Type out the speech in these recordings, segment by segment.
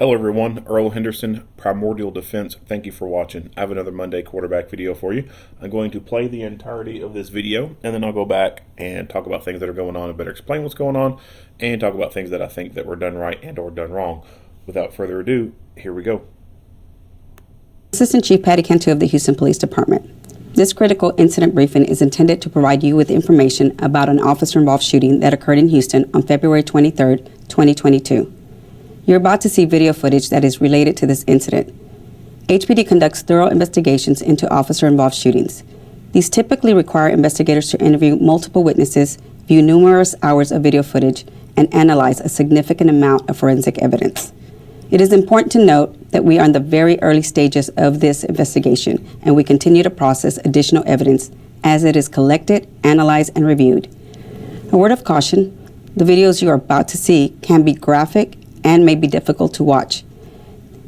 Hello everyone, Earl Henderson, Primordial Defense. Thank you for watching. I have another Monday quarterback video for you. I'm going to play the entirety of this video, and then I'll go back and talk about things that are going on and better explain what's going on, and talk about things that I think that were done right and or done wrong. Without further ado, here we go. Assistant Chief Patty Cantu of the Houston Police Department. This critical incident briefing is intended to provide you with information about an officer-involved shooting that occurred in Houston on February 23, 2022. You're about to see video footage that is related to this incident. HPD conducts thorough investigations into officer-involved shootings. These typically require investigators to interview multiple witnesses, view numerous hours of video footage, and analyze a significant amount of forensic evidence. It is important to note that we are in the very early stages of this investigation, and we continue to process additional evidence as it is collected, analyzed, and reviewed. A word of caution, the videos you are about to see can be graphic and may be difficult to watch.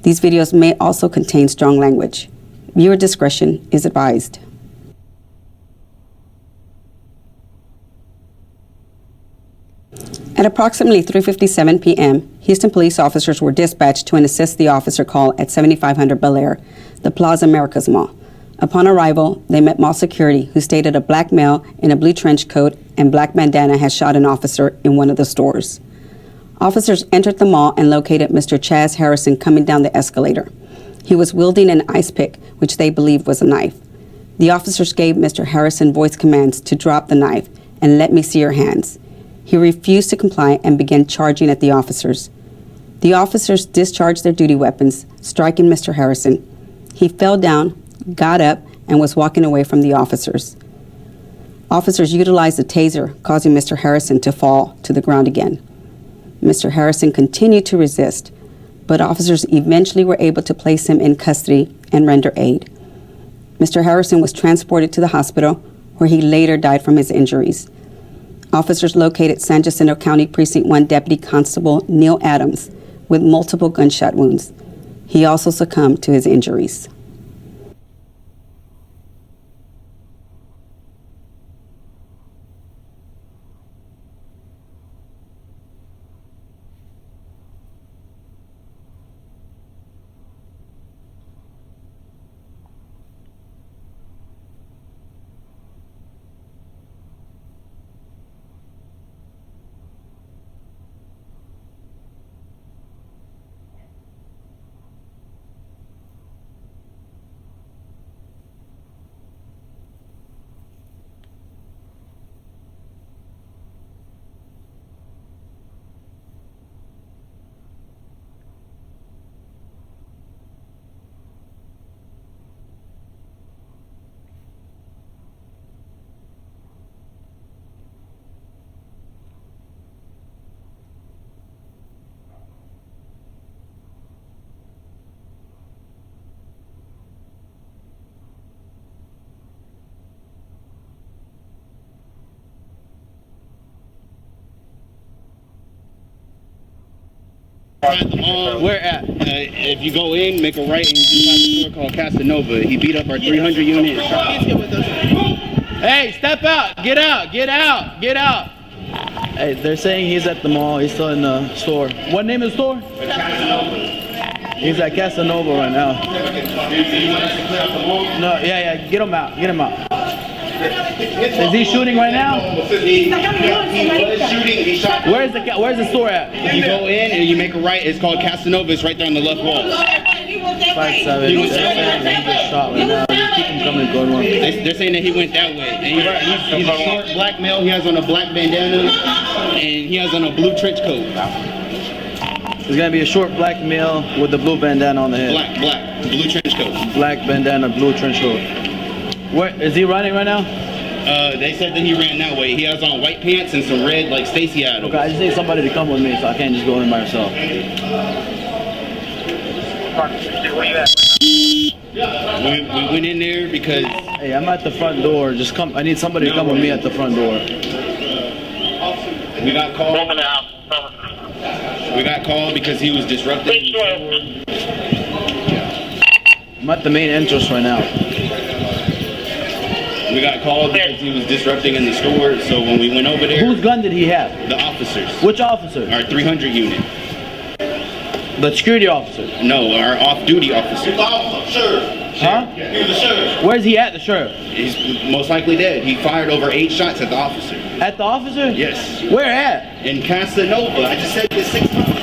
These videos may also contain strong language. Viewer discretion is advised. At approximately 3:57 p.m., Houston police officers were dispatched to assist the officer call at 7500 Bel Air, the Plaza Americas Mall. Upon arrival, they met mall security, who stated a black male in a blue trench coat and black bandana had shot an officer in one of the stores. Officers entered the mall and located Mr. Chaz Harrison coming down the escalator. He was wielding an ice pick, which they believed was a knife. The officers gave Mr. Harrison voice commands to drop the knife and let me see your hands. He refused to comply and began charging at the officers. The officers discharged their duty weapons, striking Mr. Harrison. He fell down, got up, and was walking away from the officers. Officers utilized a taser, causing Mr. Harrison to fall to the ground again. Mr. Harrison continued to resist, but officers eventually were able to place him in custody and render aid. Mr. Harrison was transported to the hospital, where he later died from his injuries. Officers located San Jacinto County Precinct 1 Deputy Constable Neil Adams with multiple gunshot wounds. He also succumbed to his injuries. Where at? If you go in, make a right, and you find the store called Casanova. He beat up our 300 unit. Hey, step out! Get out! Get out! Get out! Hey, they're saying he's at the mall. He's still in the store. What name is the store? Casanova. He's at Casanova right now. No, yeah, get him out. Get him out. Is he shooting right now? He was shooting. He shot. Where's the store at? You go in and you make a right. It's called Casanova. It's right there on the left wall. 5'7". He just shot right now. Just keep him coming, going on. They're saying that he went that way. And he's a short black male. He has on a black bandana and he has on a blue trench coat. There's gonna be a short black male with the blue bandana on the head. Black, blue trench coat. Black bandana, blue trench coat. Where is he running right now? They said that he ran that way. He has on white pants and some red, like Stacy had. Okay, I just need somebody to come with me, so I can't just go in by myself. Where you at? We went in there because... Hey, I'm at the front door. Just come. I need somebody to come with me at the front door. We got called. We got called because he was disrupting. I'm at the main entrance right now. We got called because he was disrupting in the store. So when we went over there... Whose gun did he have? The officers. Which officer? Our 300 unit. The security officer. No, our off-duty officer. Huh? Where's he at, the sheriff? He's most likely dead. He fired over 8 shots at the officer. At the officer? Yes. Where at? In Casanova. I just said this 6 times.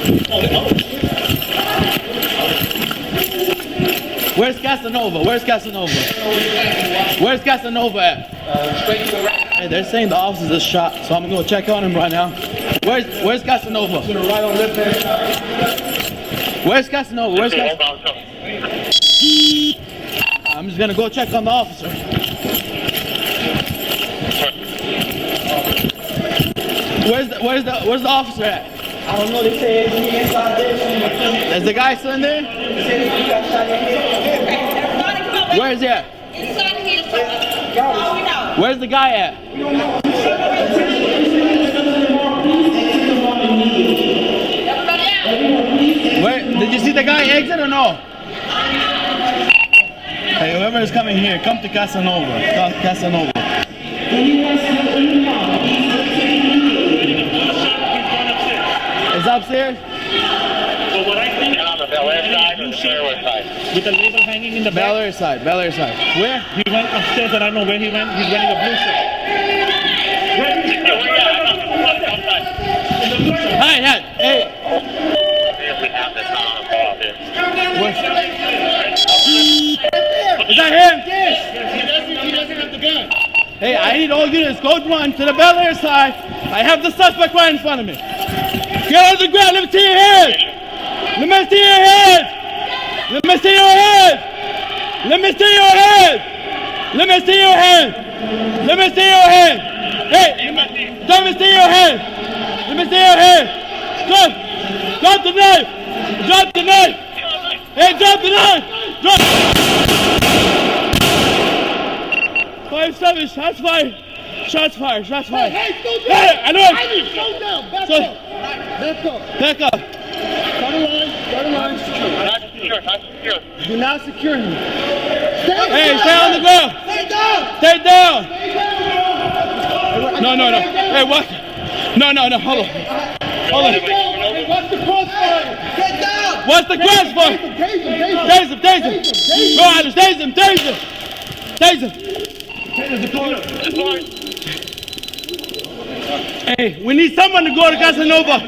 Where's Casanova? Where's Casanova? Where's Casanova at? Straight to the right. Hey, they're saying the officer just shot, so I'm gonna go check on him right now. Where's Casanova? To the right on left hand side. Where's Casanova? Where's Casanova? I'm just gonna go check on the officer. Where's the officer at? I don't know, they say he's inside there. Is the guy still in there? Where is he at? Inside here, all we know. Where's the guy at? Everybody out. Where did you see the guy exit or no? Hey, whoever is coming here, come to Casanova. Casanova. Is upstairs? So what I think on the Bel Air side or the Fairway side? With the label hanging in the Bel back. Air side. Bel Air side. Where? He went upstairs and I don't know where he went. He's wearing a blue shirt. Hi, hey. We have this on the ball here. Is that him? Yes, he doesn't have the gun. Hey, I need all units. Go run to the Bel Air side. I have the suspect right in front of me. Get on the ground. Let me see your head. Let me see your head. Let me see your head. Let me see your head. Let me see your head. Let me see your head. Hey, let me see your head. Let me see your head. Drop the knife. Drop the knife. Hey, drop the knife. Drop. 5-7. Shots fired. Shots fired. Shots fired. Hey, slow down. Hey, I know it. Slow down. Back So- up. Back up. Back up. Start a line. Start a line. Not secure, not secure. Do not secure him. Hey, stay on the ground. Stay down. Stay down. No. Hey, what? No. Hold on. Hold on. Hey, what's the crossfire? Get down. What's the crossfire? Tase him. Tase him. Go out and tase him. Hey, we need someone to go to Casanova.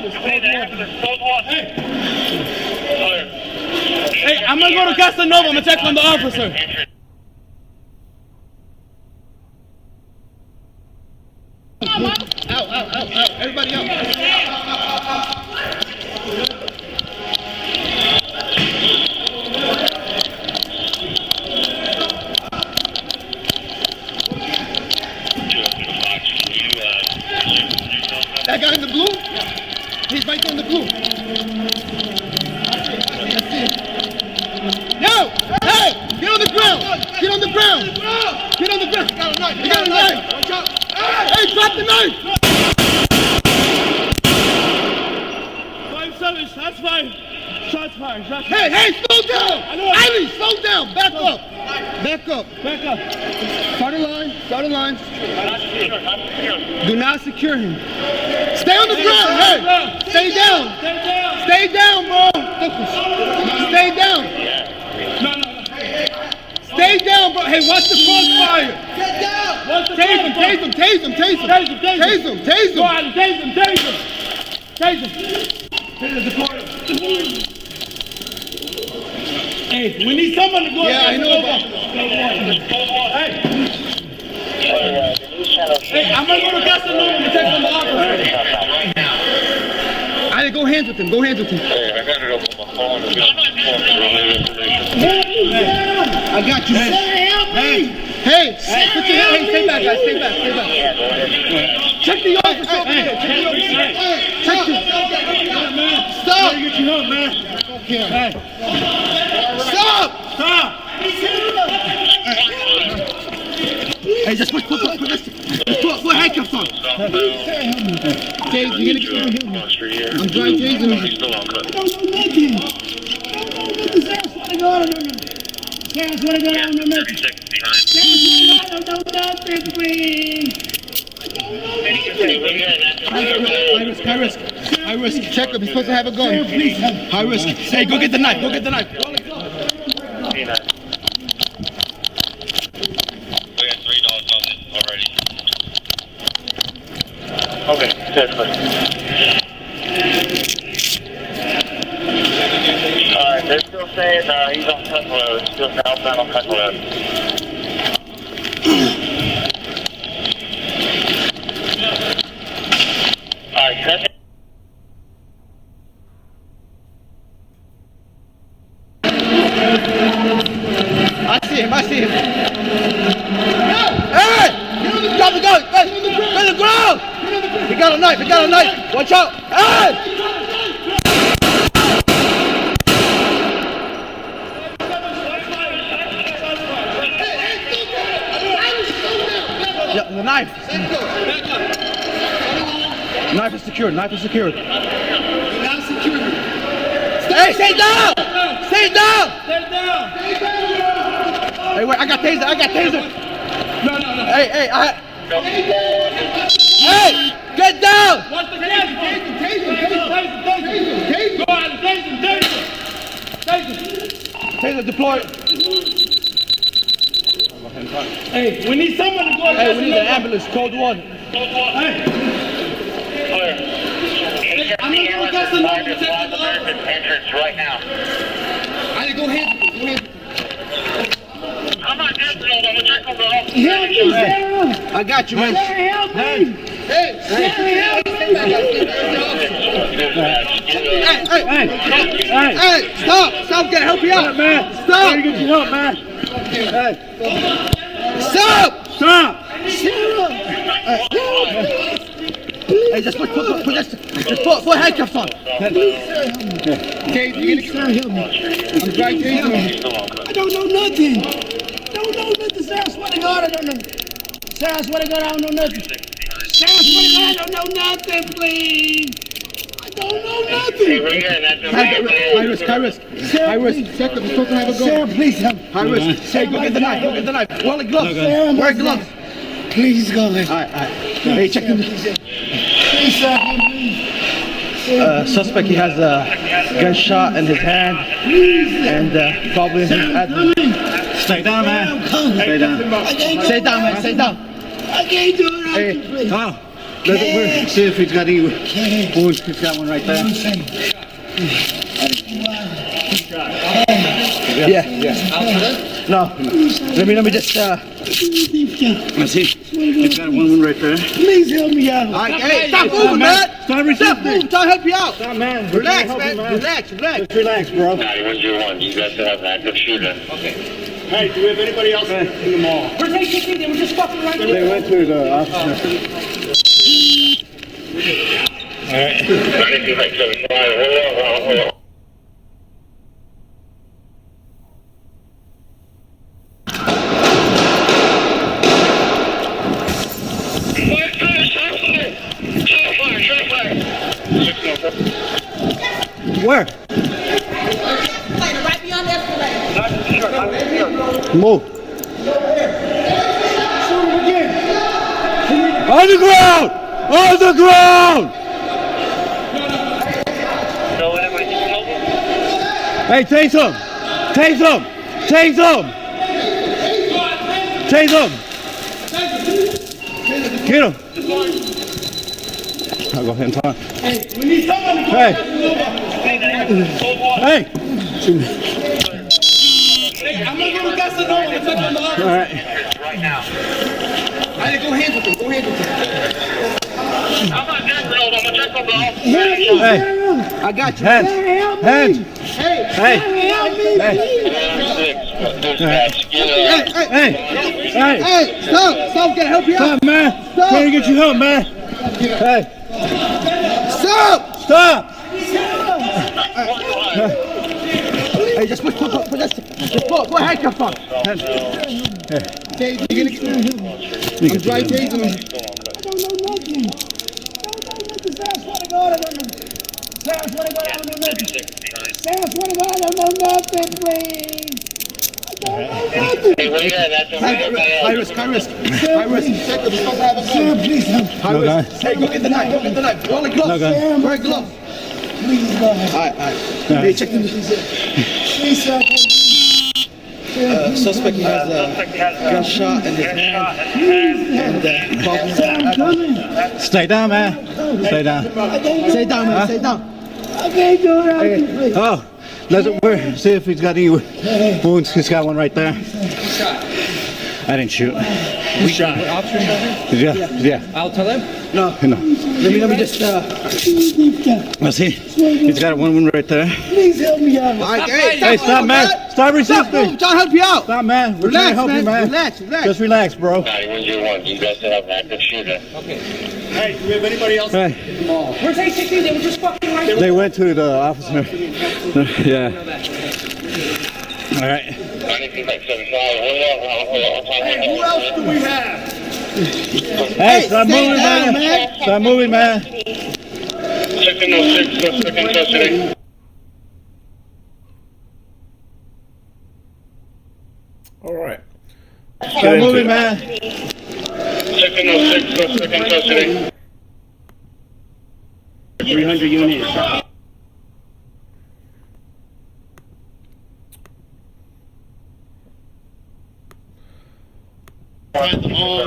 Hey, I'm gonna go to Casanova. I'm gonna check on the officer. Out. Everybody out. That guy in the blue? He's right there in the blue. Yo! Hey! Get on the ground! Get on the ground! Get on the ground! You got a knife! Hey, drop the knife! 5-7. Shots fired. Hey, slow down! Eileen, slow down! Back up! Start a line. Do not secure him. Stay on the ground! Hey! Stay down, bro! Stay down! Stay down, bro! Hey, watch the crossfire! Get down! Tase him! Go out and tase him. Hey, we need someone to go. Yeah, I know about Hey, I'm gonna go to Casanova and check on the officer. Go hands with him. Hey, I gotta go put my phone in. I got you. Hey, put your hand. Hey, stay back, guys. Stay back. Check the officer. Stop. Stop. Hey, just put handcuffs on. Okay, you're gonna get him. I'm trying to change him. He's still on cut. High High risk. Check him. He's supposed to have a gun. High risk. Hey, go get the knife. Go get the knife. We got 3 dogs on it already. Okay, good. Alright, they're still saying he's on Cut Road. Still southbound on Cut Road. Alright, second. I see him. Hey! Drop the gun! Hey! To the ground! He got a knife! Watch out! Hey! Yeah, the knife! Knife is secured. Hey, stay down! Stay down! Hey, wait, I got taser. No. Hey, hey, get down! What's the taser? Go on, taser. Taser deployed. Hey, we need someone to go. Hey, we need an ambulance. Code 1. Hey. Clear. I'm gonna go get the number. Entrance right now. I need to go ahead. I'm not desperate. I'm gonna check on the officer. I got you, man. Help me! Hey, stop, gotta help you out, man. Stop. Gotta get you help, man. Hey. Stop. Hey, just put handcuffs on. Okay, you gonna help me? I'm trying to help me. I don't know nothing. Sir, I swear to God, I don't know. Sir, I swear to God, I don't know nothing. Sir, I swear to God, I don't know nothing, please. I don't know nothing. High risk. Check him. He's supposed to have a gun. Sir, please help. High risk. Hey, go get the knife. Wear the gloves. Wear gloves. Please go ahead. All right. Hey, check him. Please, sir, please. Suspect, he has a gunshot in his hand and probably in his abdomen. Stay down, man. Stay down. Stay down, man. Stay down. I can't do it. Hey, Tom. let's see if he's got any wounds. He's got one right there. Yeah. No. Let me just let's see. He's got one right there. Please help me out. All right, hey, stop moving, man. Stop moving. I'm trying to help you out. Stop, man. Relax, man. Relax. Just relax, bro. 9101, you guys have an active shooter. Okay. Hey, do we have anybody else in the mall? Where's ATC? They were just fucking right there. They went to the officer. All right. 9275, hold on. Where? Right beyond the escalator. Move. On the ground! On the ground! Hey, tase him! Tase him! Tase him! Tase him! Get him! I'll go ahead and talk. Hey, we need someone to go. Hey! Hey! Hey, I'm gonna go to Casanova. I'm gonna check on the officer. All right. Right now. I need to go handle him. I'm not desperate. I'm gonna check on the officer. Hey! I got you. Hands! Hands! Hey! Hey! Hey! Stop! Stop! Gotta help you out! Stop, man. Stop! Trying to get you help, man. Hey! Stop! Stop. Hey, just put handcuffs on. Okay, you're gonna get him. I'm dry tasing him. I don't know nothing. Sir, I swear to God, I don't know. Sir, I swear to God, I don't know nothing. Sir, I swear to God, I don't know nothing, please. I don't know nothing. Hey, where you at? That's High risk. Sir, please help. High risk. Hey, go get the knife. Wear the gloves. Wear gloves. Please, go ahead. All right. Hey, check the Please, sir. Suspect has a gunshot in his hand. And Stay down, man. Stay down. Stay down, man. Stay down. I can't do that. Oh, let's see if he's got any wounds. He's got one right there. I didn't shoot. We shot. Yeah. I'll tell him. No. Let me just. Let's see. He's got one right there. Please help me out. All right, Hey, stop, man. Stop resisting. I'm trying to help you out. Stop, man. We're trying to help you, man. Relax. Just relax, bro. 9101, you guys have an active shooter. Hey, do we have anybody else Hey. in the mall? Where's A16? They were just fucking right there. They went to the officer. Yeah. All right. 9375, Hey, who else do we have? Hey, stop moving, man. Stop moving, man. 1606, suspect in custody. All right. Stop moving, man. 1606, suspect in custody. 300 units.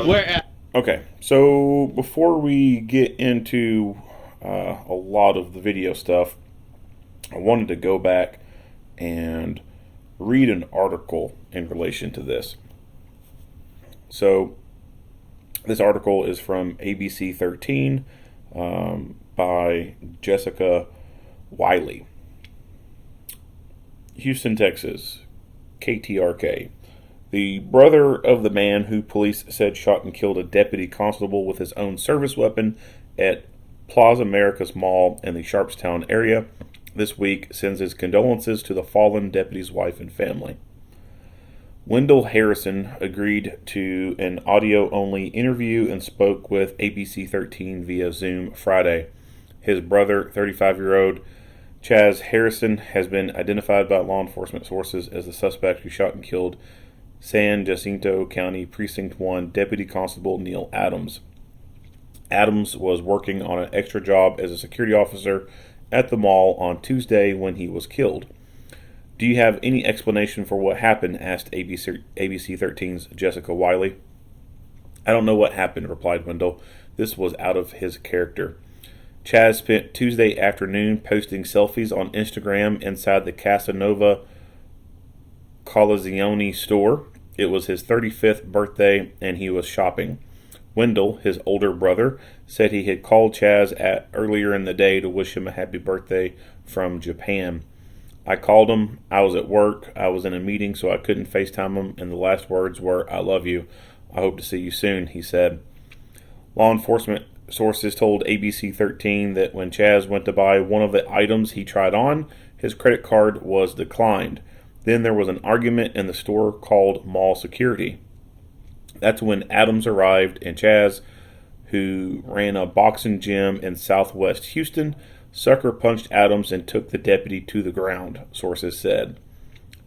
Where at? Okay, so before we get into a lot of the video stuff, I wanted to go back and read an article in relation to this. So this article is from ABC 13 by Jessica Wiley. Houston, Texas, KTRK. The brother of the man who police said shot and killed a deputy constable with his own service weapon at Plaza Americas Mall in the Sharpstown area this week sends his condolences to the fallen deputy's wife and family. Wendell Harrison agreed to an audio-only interview and spoke with ABC 13 via Zoom Friday. His brother, 35-year-old Chaz Harrison, has been identified by law enforcement sources as the suspect who shot and killed San Jacinto County Precinct 1 Deputy Constable Neil Adams. Adams was working on an extra job as a security officer at the mall on Tuesday when he was killed. Do you have any explanation for what happened? Asked ABC 13's Jessica Wiley. I don't know what happened, replied Wendell. This was out of his character. Chaz spent Tuesday afternoon posting selfies on Instagram inside the Casanova Colazione store. It was his 35th birthday and he was shopping. Wendell, his older brother, said he had called Chaz earlier in the day to wish him a happy birthday from Japan. I called him. I was at work. I was in a meeting, so I couldn't FaceTime him, and the last words were, "I love you. I hope to see you soon," he said. Law enforcement sources told ABC 13 that when Chaz went to buy one of the items he tried on, his credit card was declined. Then there was an argument and the store called mall security. That's when Adams arrived, and Chaz, who ran a boxing gym in southwest Houston, sucker punched Adams and took the deputy to the ground, sources said.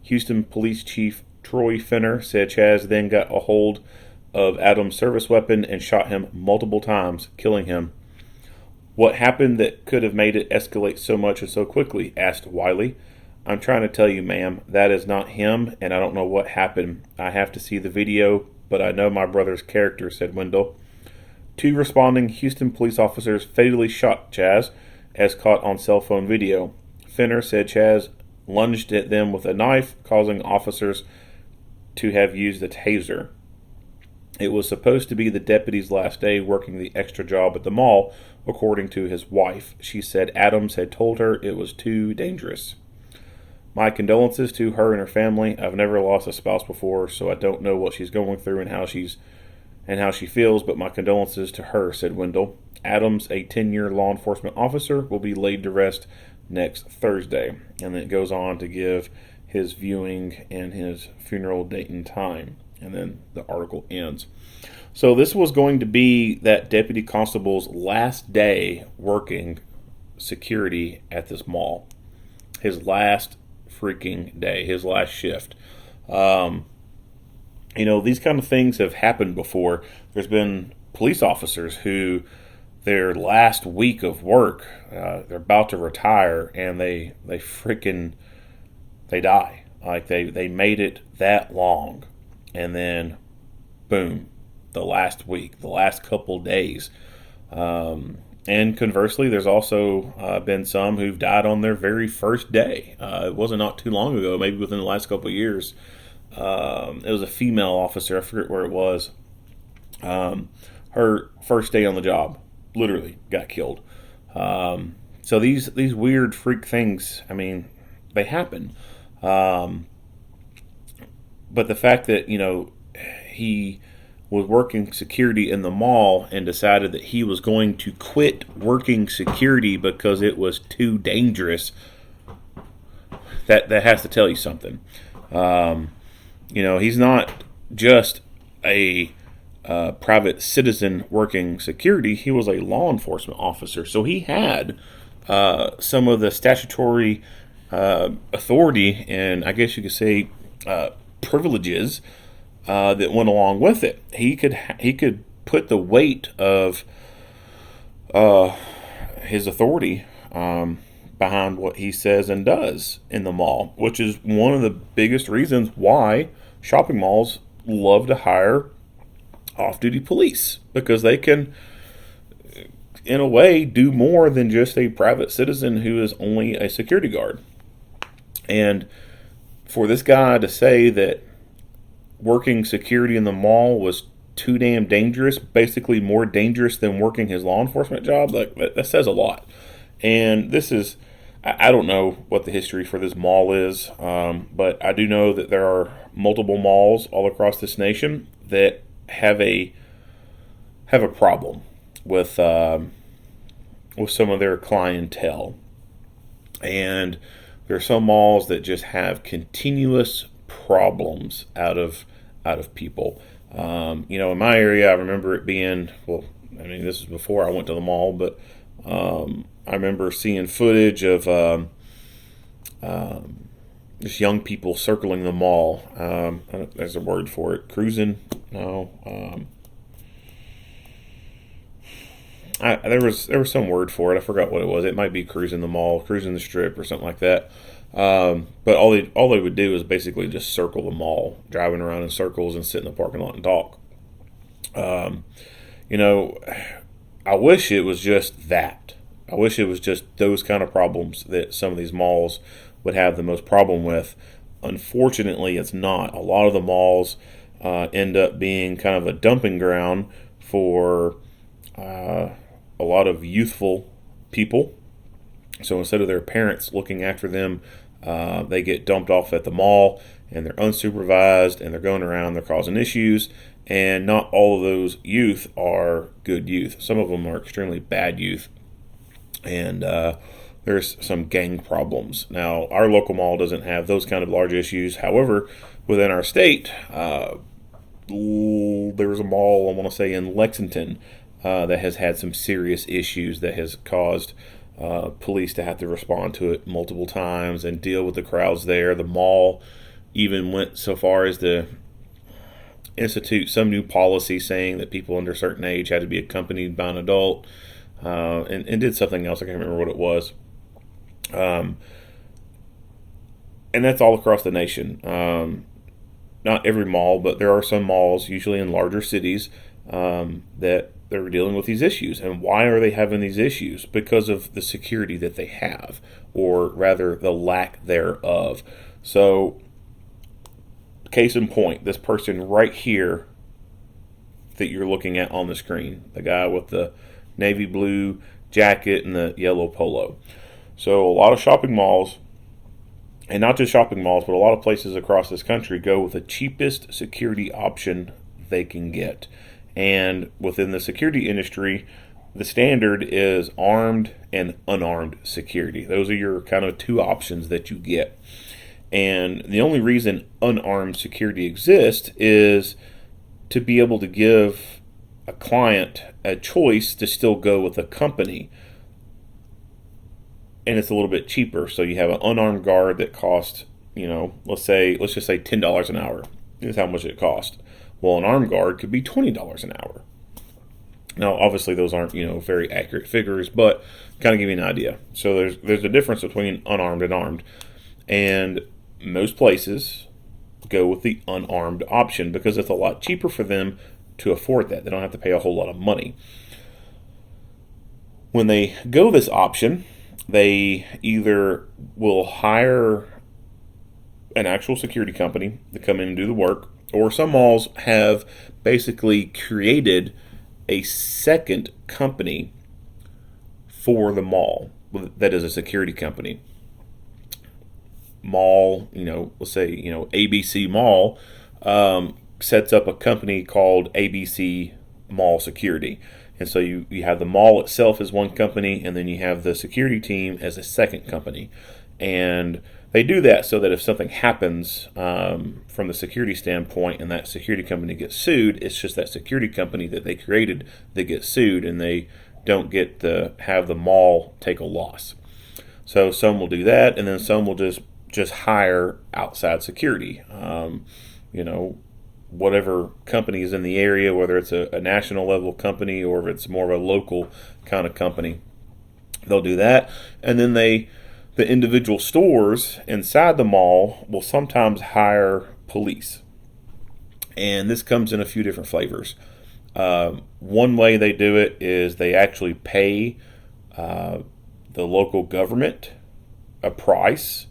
Houston Police Chief Troy Finner said Chaz then got a hold of Adams' service weapon and shot him multiple times, killing him. What happened that could have made it escalate so much and so quickly? Asked Wiley. I'm trying to tell you, ma'am, that is not him, and I don't know what happened. I have to see the video, but I know my brother's character, said Wendell. Two responding Houston police officers fatally shot Chaz, as caught on cell phone video. Finner said Chaz lunged at them with a knife, causing officers to have used a taser. It was supposed to be the deputy's last day working the extra job at the mall, according to his wife. She said Adams had told her it was too dangerous. My condolences to her and her family. I've never lost a spouse before, so I don't know what she's going through and how she feels, but my condolences to her, said Wendell. Adams, a 10-year law enforcement officer, will be laid to rest next Thursday. And then it goes on to give his viewing and his funeral date and time. And then the article ends. So this was going to be that deputy constable's last day working security at this mall. His last freaking day, his last shift. These kind of things have happened before. There's been police officers who their last week of work. They're about to retire, and they die. Like they made it that long, and then boom, the last week, the last couple days. And conversely, there's also been some who've died on their very first day. It wasn't not too long ago, maybe within the last couple of years. It was a female officer. I forget where it was. Her first day on the job, literally got killed. So these weird freak things, I mean, they happen. But the fact that, he was working security in the mall and decided that he was going to quit working security because it was too dangerous, that has to tell you something. He's not just a private citizen working security. He was a law enforcement officer. So he had some of the statutory authority and, I guess you could say, privileges that went along with it. He could put the weight of his authority behind what he says and does in the mall, which is one of the biggest reasons why shopping malls love to hire off-duty police, because they can, in a way, do more than just a private citizen who is only a security guard. And for this guy to say that working security in the mall was too damn dangerous, basically more dangerous than working his law enforcement job, that says a lot. And this is, I don't know what the history for this mall is, but I do know that there are multiple malls all across this nation that have a problem with some of their clientele. And there are some malls that just have continuous problems out of people. In my area, I remember it being, this is before I went to the mall, but I remember seeing footage of just young people circling the mall. There's a word for it. Cruising? No. There was some word for it. I forgot what it was. It might be cruising the mall, cruising the strip, or something like that. But all they would do is basically just circle the mall, driving around in circles and sit in the parking lot and talk. I wish it was just that. I wish it was just those kind of problems that some of these malls would have the most problem with. Unfortunately, it's not. A lot of the malls end up being kind of a dumping ground for a lot of youthful people. So instead of their parents looking after them, they get dumped off at the mall, and they're unsupervised, and they're going around, they're causing issues. And not all of those youth are good youth. Some of them are extremely bad youth. And there's some gang problems. Now, our local mall doesn't have those kind of large issues. However, within our state, there was a mall, I want to say, in Lexington that has had some serious issues that has caused police to have to respond to it multiple times and deal with the crowds there. The mall even went so far as to institute some new policy saying that people under a certain age had to be accompanied by an adult, and did something else. I can't remember what it was. And that's all across the nation. Not every mall, but there are some malls, usually in larger cities, that they're dealing with these issues. And why are they having these issues? Because of the security that they have, or rather the lack thereof. So, case in point, this person right here that you're looking at on the screen, the guy with the navy blue jacket and the yellow polo. So a lot of shopping malls, and not just shopping malls, but a lot of places across this country go with the cheapest security option they can get. And within the security industry, the standard is armed and unarmed security. Those are your kind of two options that you get. And the only reason unarmed security exists is to be able to give a client a choice to still go with a company. And it's a little bit cheaper. So you have an unarmed guard that costs, let's just say $10 an hour. This is how much it costs. Well, an armed guard could be $20 an hour. Now, obviously, those aren't very accurate figures, but kind of give you an idea. So there's a difference between unarmed and armed, and most places go with the unarmed option because it's a lot cheaper for them to afford that. They don't have to pay a whole lot of money. When they go this option, they either will hire an actual security company to come in and do the work, or some malls have basically created a second company for the mall that is a security company. Mall, let's say, ABC Mall sets up a company called ABC Mall Security. And so you have the mall itself as one company, and then you have the security team as a second company. And they do that so that if something happens from the security standpoint and that security company gets sued, it's just that security company that they created that gets sued, and they don't get to have the mall take a loss. So some will do that, and then some will just hire outside security. Whatever company is in the area, whether it's a national level company or if it's more of a local kind of company, they'll do that. And then the individual stores inside the mall will sometimes hire police. And this comes in a few different flavors. One way they do it is they actually pay the local government a price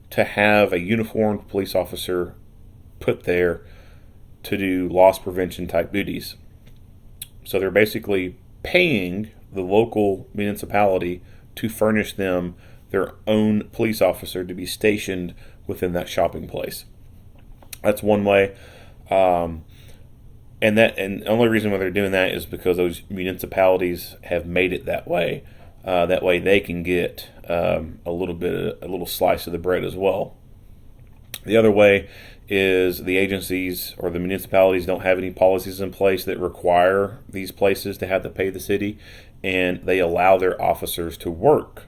to have a uniformed police officer put there to do loss prevention type duties. So they're basically paying the local municipality to furnish them their own police officer to be stationed within that shopping place. That's one way. And the only reason why they're doing that is because those municipalities have made it that way. That way they can get a little slice of the bread as well. The other way is the agencies or the municipalities don't have any policies in place that require these places to have to pay the city, and they allow their officers to work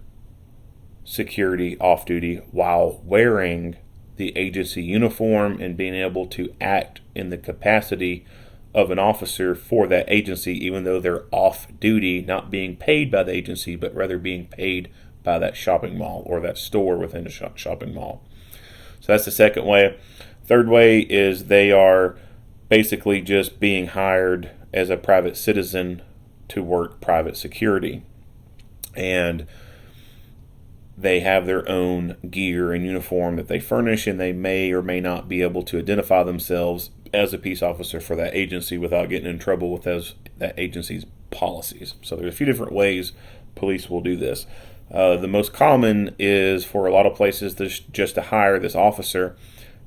security off duty while wearing the agency uniform and being able to act in the capacity of an officer for that agency, even though they're off duty, not being paid by the agency, but rather being paid by that shopping mall or that store within the shopping mall. So that's the second way. Third way is they are basically just being hired as a private citizen to work private security. And they have their own gear and uniform that they furnish, and they may or may not be able to identify themselves as a peace officer for that agency without getting in trouble with that agency's policies. So there's a few different ways police will do this. The most common is for a lot of places just to hire this officer,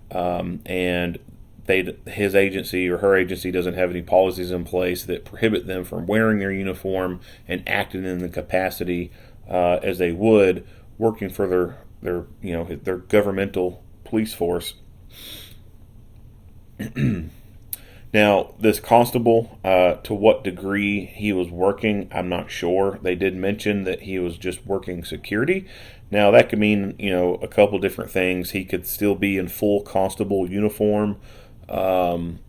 and his agency or her agency doesn't have any policies in place that prohibit them from wearing their uniform and acting in the capacity as they would working for their governmental police force. Now, this constable, to what degree he was working, I'm not sure. They did mention that he was just working security. Now, that could mean, a couple different things. He could still be in full constable uniform and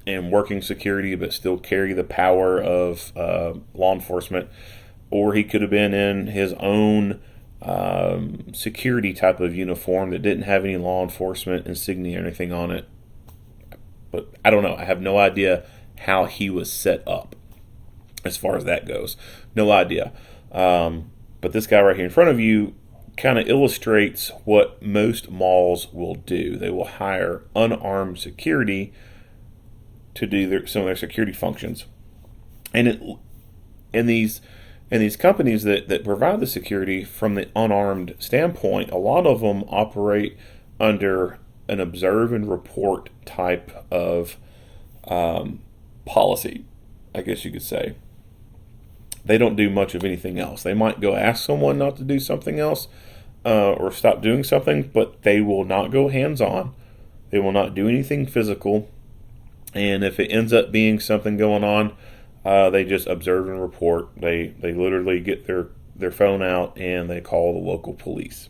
working security, but still carry the power of law enforcement. Or he could have been in his own security type of uniform that didn't have any law enforcement insignia or anything on it. But I don't know. I have no idea how he was set up as far as that goes. No idea. But this guy right here in front of you kind of illustrates what most malls will do. They will hire unarmed security to do some of their security functions. And in these companies that provide the security from the unarmed standpoint, a lot of them operate under an observe and report type of policy, I guess you could say. They don't do much of anything else. They might go ask someone not to do something else or stop doing something, but they will not go hands-on. They will not do anything physical. And if it ends up being something going on, they just observe and report. They literally get their phone out and they call the local police.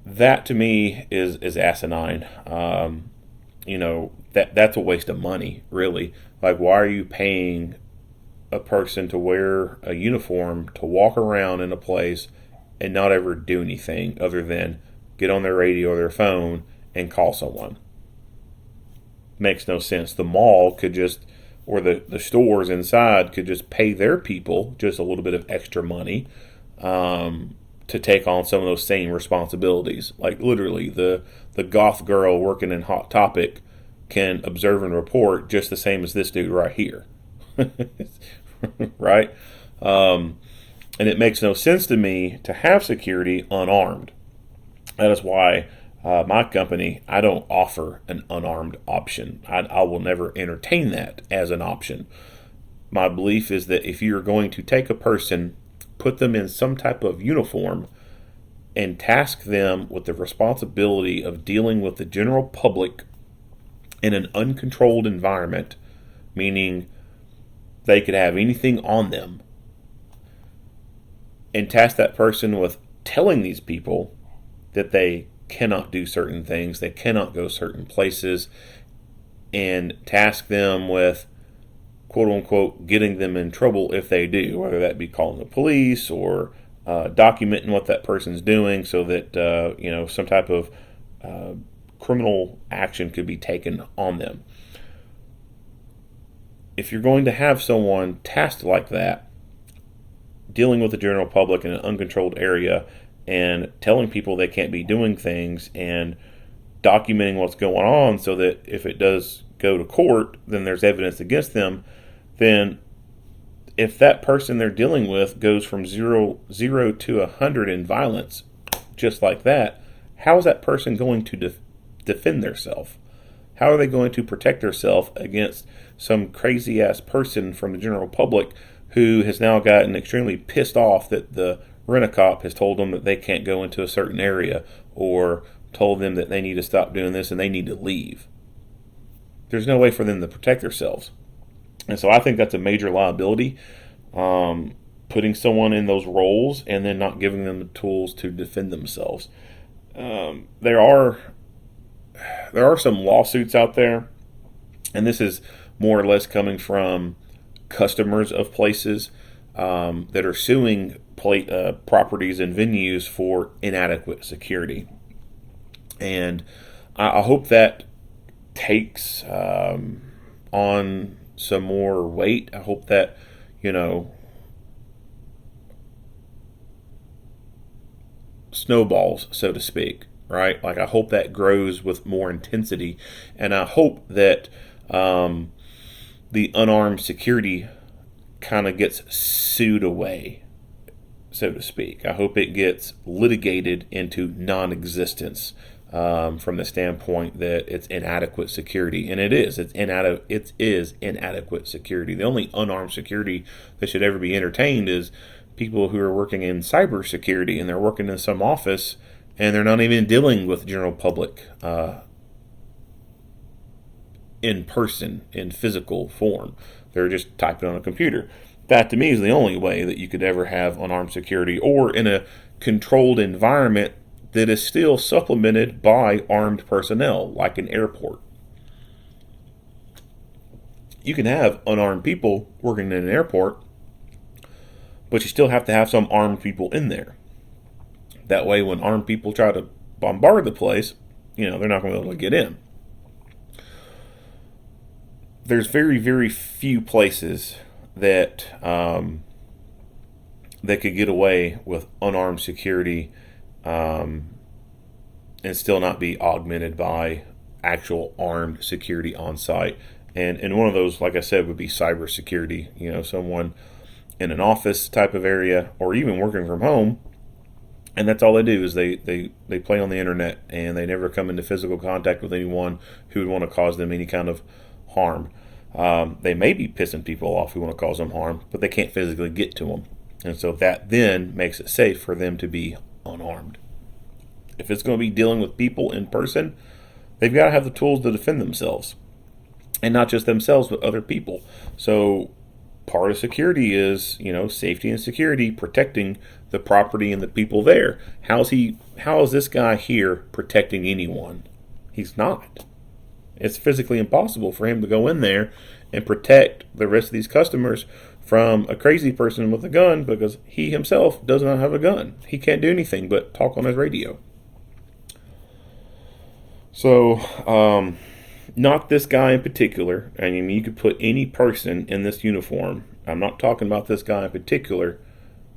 That to me is asinine. that's a waste of money, really. Like, why are you paying a person to wear a uniform to walk around in a place and not ever do anything other than get on their radio or their phone and call someone? Makes no sense. The mall could just, or the stores inside could just pay their people just a little bit of extra money to take on some of those same responsibilities. Like, literally, the goth girl working in Hot Topic can observe and report just the same as this dude right here. Right? And it makes no sense to me to have security unarmed. That is why my company, I don't offer an unarmed option. I will never entertain that as an option. My belief is that if you're going to take a person, put them in some type of uniform, and task them with the responsibility of dealing with the general public in an uncontrolled environment, meaning they could have anything on them, and task that person with telling these people that they cannot do certain things, they cannot go certain places, and task them with, quote unquote, getting them in trouble if they do, whether that be calling the police or documenting what that person's doing so that some type of criminal action could be taken on them. If you're going to have someone tasked like that, dealing with the general public in an uncontrolled area and telling people they can't be doing things and documenting what's going on so that if it does go to court, then there's evidence against them, then if that person they're dealing with goes from zero to 100 in violence, just like that, how is that person going to defend themselves? How are they going to protect themselves against some crazy-ass person from the general public who has now gotten extremely pissed off that the rent-a-cop has told them that they can't go into a certain area or told them that they need to stop doing this and they need to leave? There's no way for them to protect themselves. And so I think that's a major liability, putting someone in those roles and then not giving them the tools to defend themselves. There are some lawsuits out there, and this is more or less coming from customers of places that are suing properties and venues for inadequate security. And I hope that takes on some more weight. I hope that, snowballs, so to speak, right? Like, I hope that grows with more intensity, and I hope that the unarmed security kind of gets sued away, so to speak. I hope it gets litigated into non-existence from the standpoint that it's inadequate security, and it is. It is inadequate security. The only unarmed security that should ever be entertained is people who are working in cybersecurity, and they're working in some office, and they're not even dealing with the general public in person, in physical form. They're just typing on a computer. That, to me, is the only way that you could ever have unarmed security, or in a controlled environment that is still supplemented by armed personnel, like an airport. You can have unarmed people working in an airport, but you still have to have some armed people in there. That way, when armed people try to bombard the place, they're not going to be able to get in. There's very, very few places that that could get away with unarmed security and still not be augmented by actual armed security on site. And one of those, like I said, would be cybersecurity. Someone in an office type of area, or even working from home, and that's all they do is they play on the internet, and they never come into physical contact with anyone who would want to cause them any kind of harm. They may be pissing people off who want to cause them harm, but they can't physically get to them. And so that then makes it safe for them to be unarmed. If it's going to be dealing with people in person, they've got to have the tools to defend themselves. And not just themselves, but other people. So part of security is, safety and security, protecting the property and the people there. How is this guy here protecting anyone? He's not. It's physically impossible for him to go in there and protect the rest of these customers from a crazy person with a gun, because he himself does not have a gun. He can't do anything but talk on his radio. So, not this guy in particular. I mean, you could put any person in this uniform. I'm not talking about this guy in particular.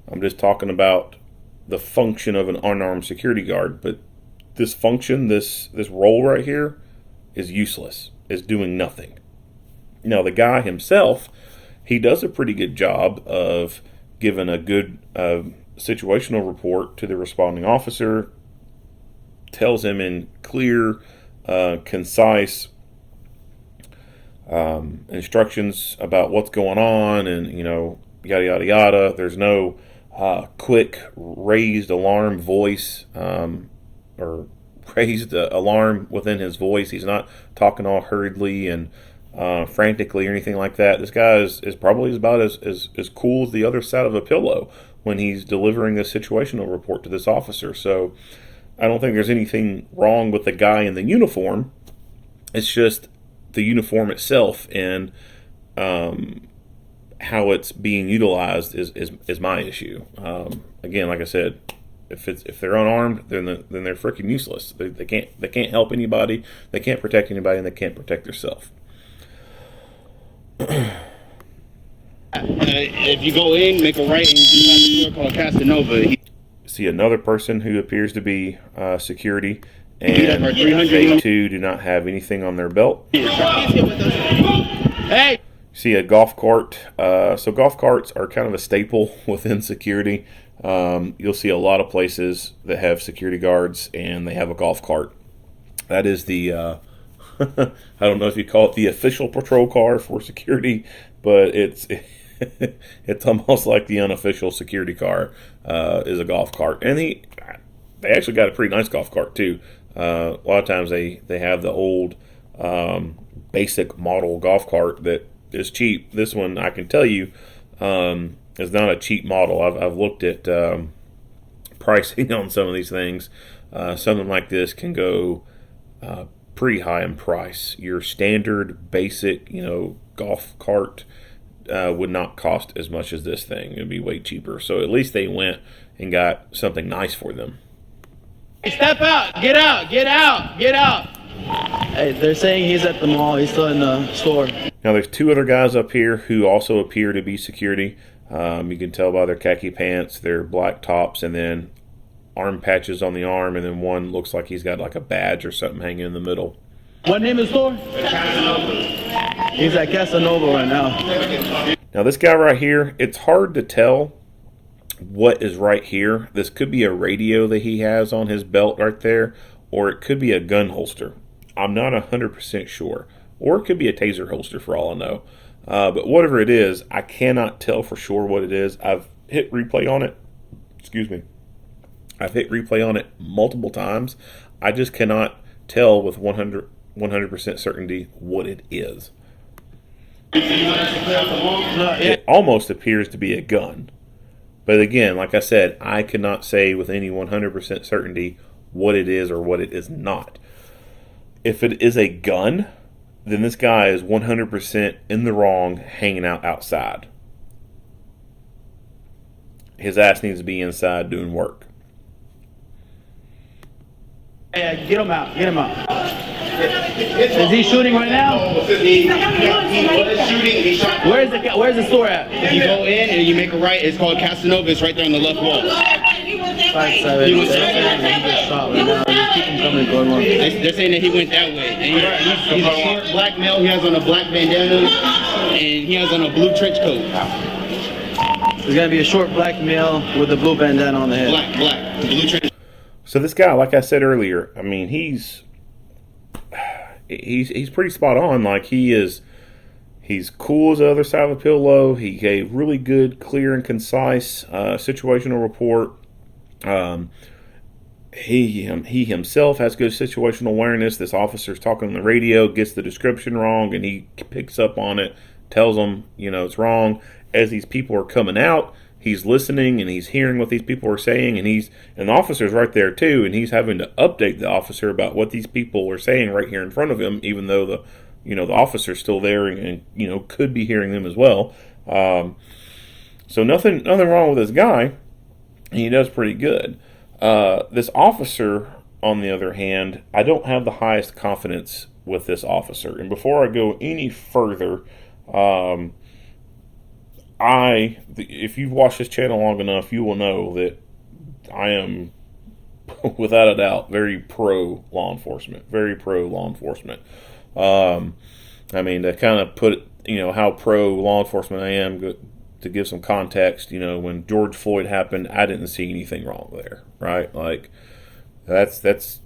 I'm just talking about the function of an unarmed security guard. But this function, this role right here, is useless. Is doing nothing. Now, the guy himself, he does a pretty good job of giving a good situational report to the responding officer, tells him in clear, concise instructions about what's going on, and, you know, yada, yada, yada. There's no quick raised alarm voice or raised alarm within his voice. He's not talking all hurriedly and frantically or anything like that. This guy is probably about as cool as the other side of a pillow when he's delivering a situational report to this officer. So I don't think there's anything wrong with the guy in the uniform. It's just the uniform itself and how it's being utilized is my issue. Again, like I said, if they're unarmed, then they're freaking useless. They can't help anybody. They can't protect anybody, and they can't protect themselves. If you go in, make a right, and you have a store called Casanova. See another person who appears to be security, and they too do not have anything on their belt. Hey! See a golf cart. So golf carts are kind of a staple within security. You'll see a lot of places that have security guards, and they have a golf cart. That is the I don't know if you call it the official patrol car for security, but it's almost like the unofficial security car is a golf cart. And they actually got a pretty nice golf cart too. A lot of times they have the old basic model golf cart that is cheap. This one, I can tell you, is not a cheap model. I've looked at pricing on some of these things. Something like this can go pretty high in price. Your standard basic, golf cart would not cost as much as this thing. It would be way cheaper. So at least they went and got something nice for them. Step out! Get out! Get out! Get out! Hey, they're saying he's at the mall. He's still in the store. Now there's two other guys up here who also appear to be security. You can tell by their khaki pants, their black tops, and then arm patches on the arm, and then one looks like he's got like a badge or something hanging in the middle. What name is the store? Casanova. He's at Casanova right now. Now this guy right here, it's hard to tell what is right here. This could be a radio that he has on his belt right there, or it could be a gun holster. I'm not 100% sure. Or it could be a taser holster for all I know. But whatever it is, I cannot tell for sure what it is. I've hit replay on it. Excuse me. I've hit replay on it multiple times. I just cannot tell with 100% certainty what it is. It almost appears to be a gun. But again, like I said, I cannot say with any 100% certainty what it is or what it is not. If it is a gun, then this guy is 100% in the wrong hanging out outside. His ass needs to be inside doing work. Hey, get him out. Get him out. Is he shooting right now? He was shooting. He shot. Where's the store at? If you go in and you make a right, it's called Casanova. It's right there on the left wall. 5'7". He was shot right now. Just keep him coming, going on. They're saying that he went that way. And he's a short black male. He has on a black bandana, and he has on a blue trench coat. There's gonna be a short black male with a blue bandana on the head. Black, blue trench. So this guy, like I said earlier, I mean, he's pretty spot on. Like he's cool as the other side of a pillow. He gave really good, clear, and concise situational report. He himself has good situational awareness. This officer's talking on the radio, gets the description wrong, and he picks up on it, tells them, it's wrong. As these people are coming out, he's listening and he's hearing what these people are saying, and the officer's right there too, and he's having to update the officer about what these people are saying right here in front of him, even though the officer's still there and could be hearing them as well. So nothing wrong with this guy. He does pretty good. This officer, on the other hand, I don't have the highest confidence with this officer. And before I go any further, if you've watched this channel long enough, you will know that I am, without a doubt, very pro law enforcement. Very pro law enforcement. I mean, to kind of put, how pro law enforcement I am, to give some context, when George Floyd happened, I didn't see anything wrong there, right? Like, that's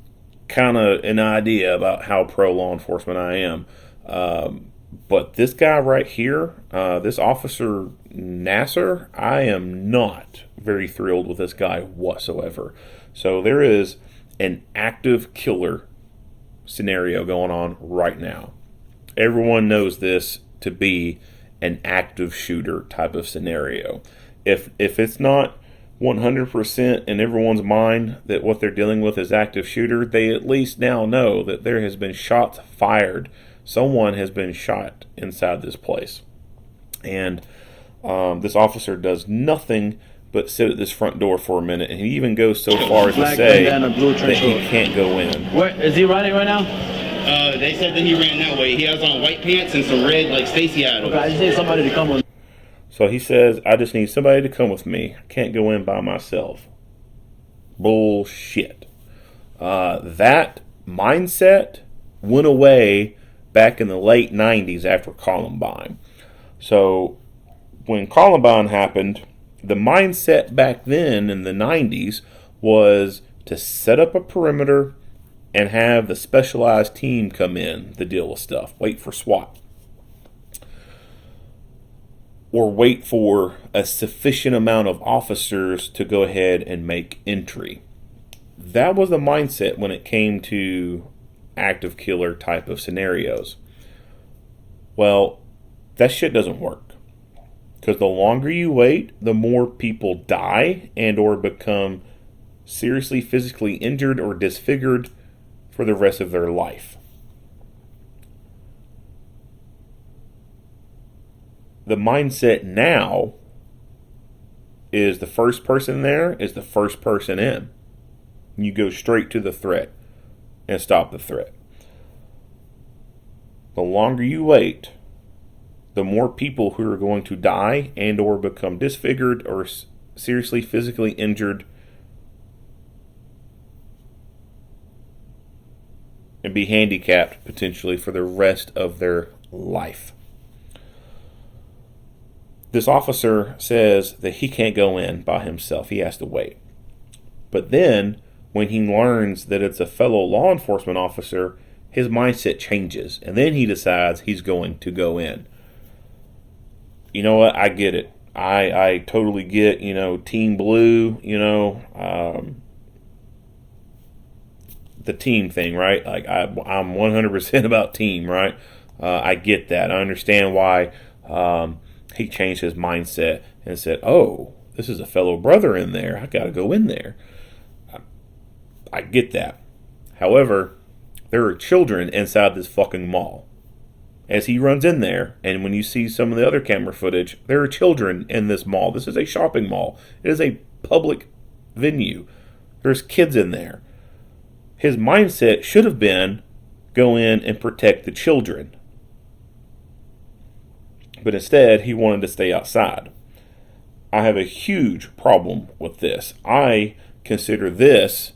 kind of an idea about how pro law enforcement I am. But this guy right here, this officer Nasser, I am not very thrilled with this guy whatsoever. So there is an active killer scenario going on right now. Everyone knows this to be an active shooter type of scenario. If it's not 100% in everyone's mind that what they're dealing with is active shooter, they at least now know that there has been shots fired. Someone has been shot inside this place. And this officer does nothing but sit at this front door for a minute, and he even goes so far as to say that he can't go in. Where is he running right now? They said that he ran that way. He has on white pants and some red, like Stacy Adams. I just need somebody to come with. So he says, I just need somebody to come with me. I can't go in by myself. Bullshit. That mindset went away back in the late 90s after Columbine. So when Columbine happened, the mindset back then in the 90s was to set up a perimeter and have the specialized team come in to deal with stuff. Wait for SWAT. Or wait for a sufficient amount of officers to go ahead and make entry. That was the mindset when it came to active killer type of scenarios. Well, that shit doesn't work. Because the longer you wait, the more people die and or become seriously physically injured or disfigured for the rest of their life. The mindset now is the first person there is the first person in. You go straight to the threat and stop the threat. The longer you wait, the more people who are going to die and or become disfigured or seriously physically injured and be handicapped potentially for the rest of their life. This officer says that he can't go in by himself. He has to wait. But then, when he learns that it's a fellow law enforcement officer, his mindset changes. And then he decides he's going to go in. You know what? I get it. I totally get, Team Blue, the team thing, right? Like, I'm 100% about team, right? I get that. I understand why he changed his mindset and said, oh, this is a fellow brother in there. I got to go in there. I get that. However, there are children inside this fucking mall. As he runs in there, and when you see some of the other camera footage, there are children in this mall. This is a shopping mall. It is a public venue. There's kids in there. His mindset should have been go in and protect the children. But instead, he wanted to stay outside. I have a huge problem with this. I consider this,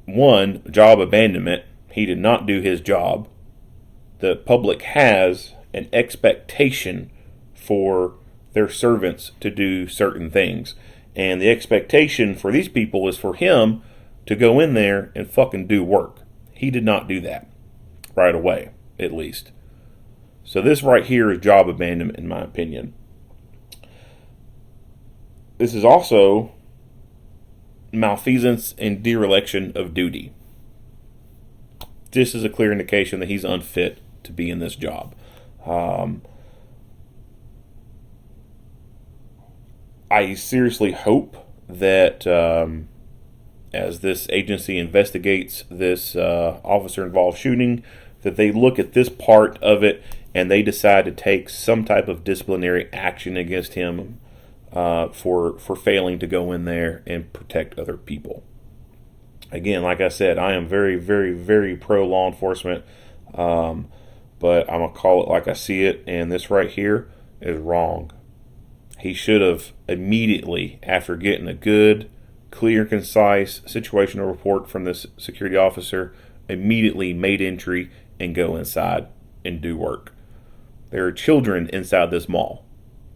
one, job abandonment. He did not do his job. The public has an expectation for their servants to do certain things. And the expectation for these people is for him to go in there and fucking do work. He did not do that right away, at least. So this right here is job abandonment, in my opinion. This is also malfeasance and dereliction of duty. This is a clear indication that he's unfit to be in this job. I seriously hope that as this agency investigates this officer-involved shooting, that they look at this part of it and they decide to take some type of disciplinary action against him for failing to go in there and protect other people. Again, like I said, I am very, very, very pro law enforcement, but I'm going to call it like I see it, and this right here is wrong. He should have immediately, after getting a good, clear, concise situational report from this security officer, immediately made entry and go inside and do work. There are children inside this mall.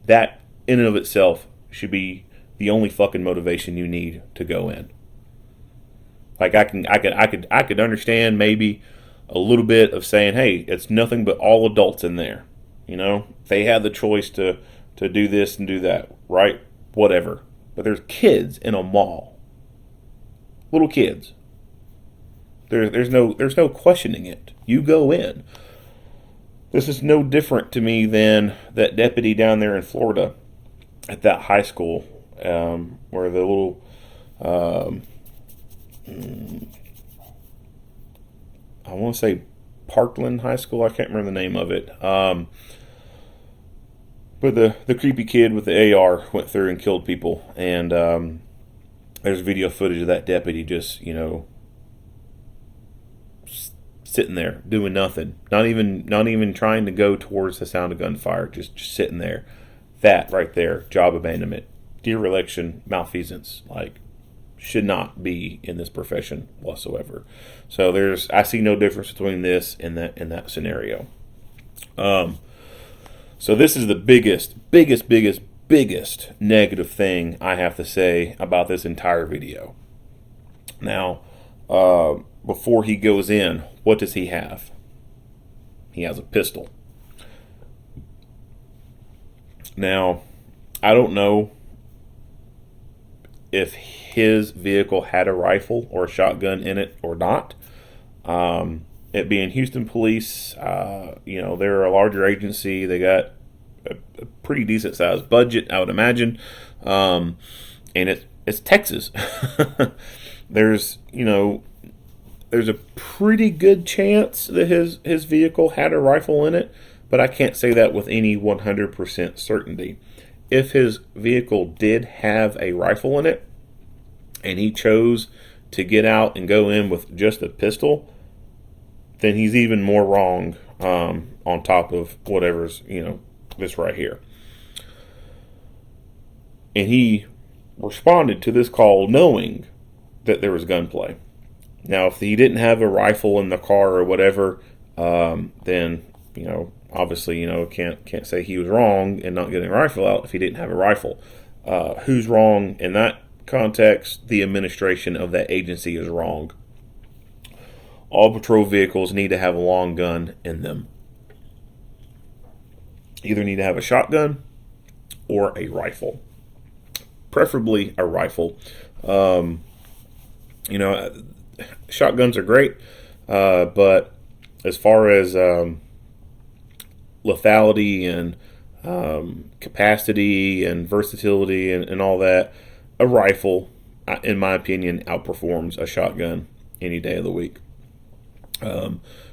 That, in and of itself, should be the only fucking motivation you need to go in. Like I could understand maybe a little bit of saying, hey, it's nothing but all adults in there. You know, they had the choice to do this and do that, right? Whatever. But there's kids in a mall. Little kids. There's no questioning it. You go in. This is no different to me than that deputy down there in Florida at that high school, where the little I want to say Parkland High School. I can't remember the name of it. But the creepy kid with the AR went through and killed people, and there's video footage of that deputy just, you know, sitting there doing nothing, not even trying to go towards the sound of gunfire, just sitting there. That right there, job abandonment, dereliction, malfeasance, like, should not be in this profession whatsoever. So I see no difference between this and that scenario. So this is the biggest negative thing I have to say about this entire video. Now, before he goes in, what does he have? He has a pistol. Now, I don't know if his vehicle had a rifle or a shotgun in it or not. It being Houston police, you know, they're a larger agency. They got a pretty decent sized budget, I would imagine. And it's Texas. There's a pretty good chance that his vehicle had a rifle in it, but I can't say that with any 100% certainty. If his vehicle did have a rifle in it, and he chose to get out and go in with just a pistol, then he's even more wrong, on top of whatever's, you know, this right here. And he responded to this call knowing that there was gunplay. Now, if he didn't have a rifle in the car or whatever, then, you know, obviously, you know, can't say he was wrong in not getting a rifle out if he didn't have a rifle. Who's wrong in that context? The administration of that agency is wrong. All patrol vehicles need to have a long gun in them. Either need to have a shotgun or a rifle. Preferably a rifle. You know, shotguns are great, but as far as lethality and capacity and versatility and all that, a rifle, in my opinion, outperforms a shotgun any day of the week.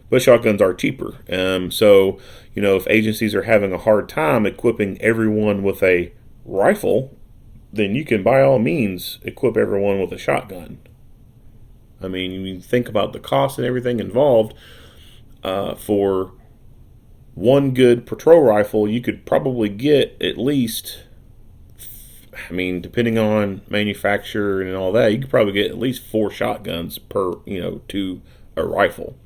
But shotguns are cheaper. So, you know, if agencies are having a hard time equipping everyone with a rifle, then you can by all means equip everyone with a shotgun. I mean, you think about the cost and everything involved. For one good patrol rifle, you could probably get at least, I mean, depending on manufacturer and all that, you could probably get at least 4 shotguns per, you know, to a rifle.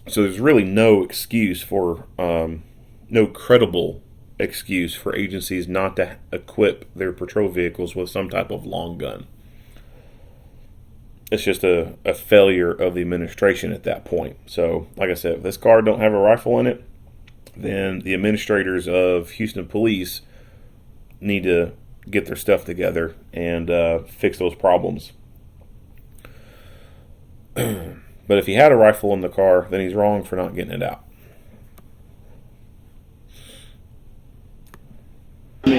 So there's really no excuse for, no credible excuse for agencies not to equip their patrol vehicles with some type of long gun. It's just a failure of the administration at that point. So, like I said, if this car don't have a rifle in it, then the administrators of Houston police need to get their stuff together and fix those problems. But if he had a rifle in the car, then he's wrong for not getting it out.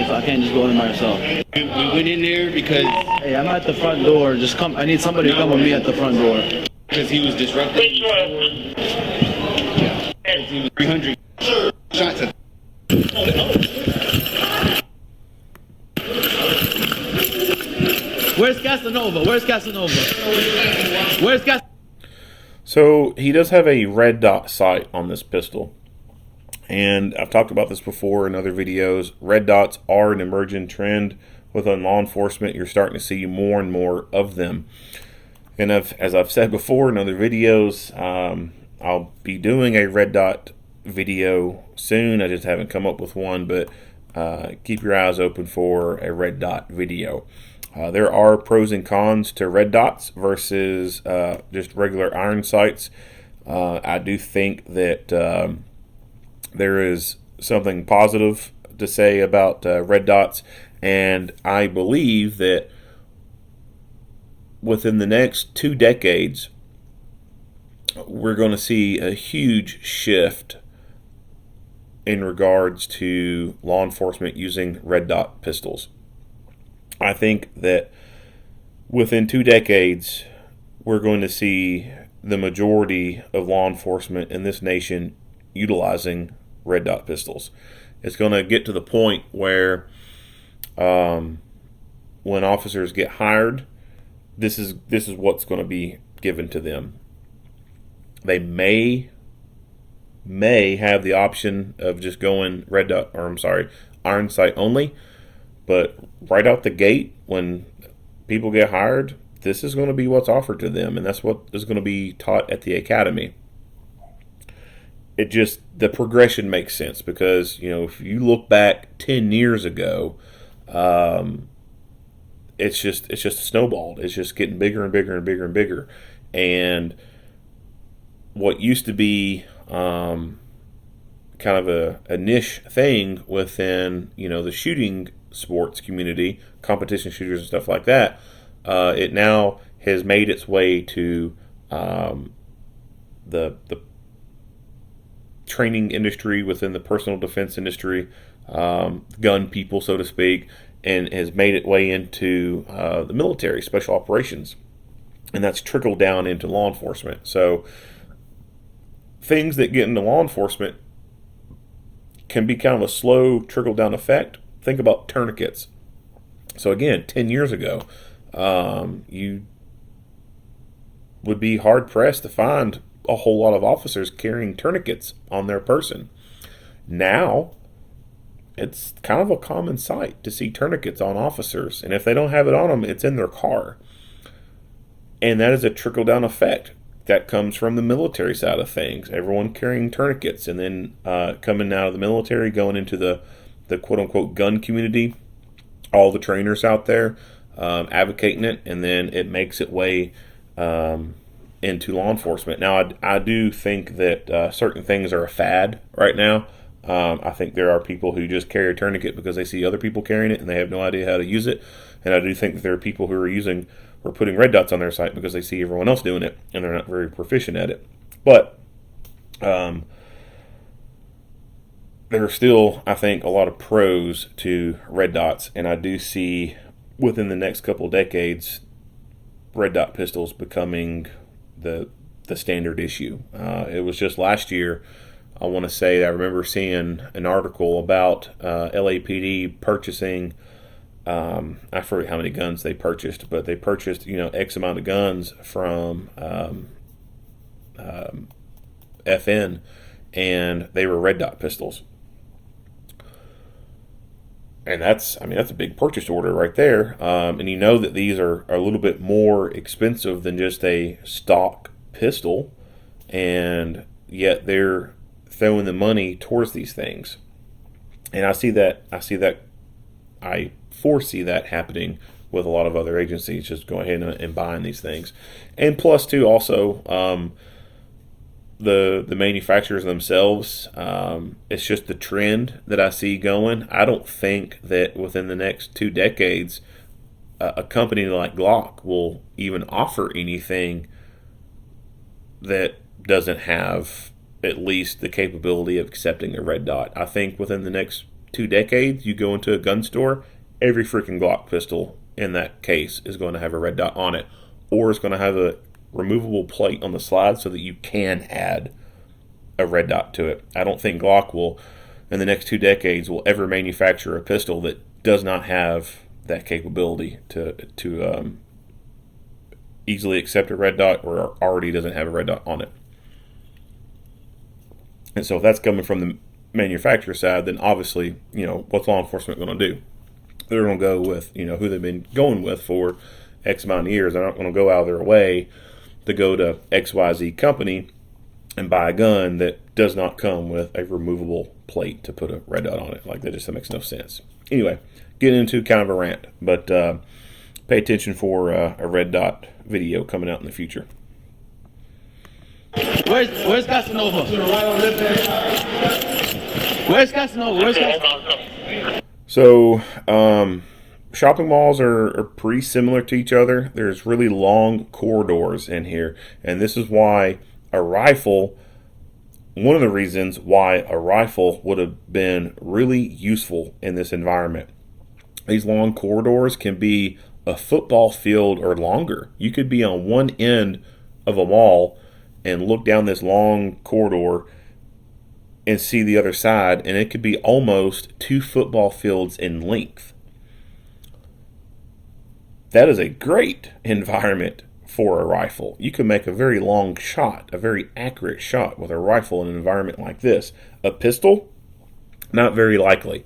so I can't just go in by myself. We went in there because Hey, I'm at the front door. Just come. I need somebody to come with me at the front door. he was disrupting. Which one? He was 300 shots at. Where's Casanova? Where's Casanova? Where's Casanova? So he does have a red dot sight on this pistol. And I've talked about this before in other videos. Red dots are an emerging trend within law enforcement. You're starting to see more and more of them. And as I've said before in other videos, I'll be doing a red dot video soon. I just haven't come up with one, but keep your eyes open for a red dot video. There are pros and cons to red dots versus just regular iron sights. I do think that there is something positive to say about red dots, and I believe that within the next 2 decades, we're going to see a huge shift in regards to law enforcement using red dot pistols. I think that within 2 decades, we're going to see the majority of law enforcement in this nation utilizing red dot pistols. It's going to get to the point where when officers get hired, this is what's going to be given to them. They may have the option of just going iron sight only, but right out the gate, when people get hired, this is going to be what's offered to them, and that's what is going to be taught at the academy. The progression makes sense because, if you look back 10 years ago, it's just snowballed. It's just getting bigger and bigger and bigger and bigger. And what used to be kind of a niche thing within, the shooting sports community, competition shooters and stuff like that, it now has made its way to the training industry, within the personal defense industry, gun people, so to speak, and has made its way into the military, special operations, and that's trickled down into law enforcement. So things that get into law enforcement can be kind of a slow trickle down effect. Think about tourniquets. So again, 10 years ago, you would be hard pressed to find a whole lot of officers carrying tourniquets on their person. Now, it's kind of a common sight to see tourniquets on officers, and if they don't have it on them, it's in their car. And that is a trickle-down effect that comes from the military side of things. Everyone carrying tourniquets, and then coming out of the military, going into the quote-unquote gun community, all the trainers out there advocating it, and then it makes its way into law enforcement. Now, I do think that certain things are a fad right now. I think there are people who just carry a tourniquet because they see other people carrying it and they have no idea how to use it. And I do think that there are people who are putting red dots on their sight because they see everyone else doing it and they're not very proficient at it. But there are still, I think, a lot of pros to red dots, and I do see within the next couple of decades red dot pistols becoming the standard issue. It was just last year, I want to say, I remember seeing an article about LAPD purchasing, I forget how many guns they purchased, but they purchased, X amount of guns from FN, and they were red dot pistols. And that's a big purchase order right there. And you know that these are a little bit more expensive than just a stock pistol, and yet they're throwing the money towards these things. And I foresee that happening with a lot of other agencies, just going ahead and buying these things. And plus, too, also, the manufacturers themselves, it's just the trend that I see going. I don't think that within the next 2 decades a company like Glock will even offer anything that doesn't have at least the capability of accepting a red dot. I think within the next 2 decades, you go into a gun store, every freaking Glock pistol in that case is going to have a red dot on it, or it's going to have a removable plate on the slide so that you can add a red dot to it. I don't think Glock will, in the next 2 decades, will ever manufacture a pistol that does not have that capability to easily accept a red dot or already doesn't have a red dot on it. And so if that's coming from the manufacturer side, then obviously, what's law enforcement going to do? They're going to go with, who they've been going with for X amount of years. They're not going to go out of their way to go to XYZ company and buy a gun that does not come with a removable plate to put a red dot on it. Like, that just makes no sense. Anyway, getting into kind of a rant, but pay attention for a red dot video coming out in the future. Where's Casanova? Where's Casanova? So, shopping malls are pretty similar to each other. There's really long corridors in here, and this is why a rifle, one of the reasons why a rifle would have been really useful in this environment. These long corridors can be a football field or longer. You could be on one end of a mall and look down this long corridor and see the other side, and it could be almost 2 football fields in length. That is a great environment for a rifle. You can make a very long shot, a very accurate shot with a rifle in an environment like this. A pistol, not very likely.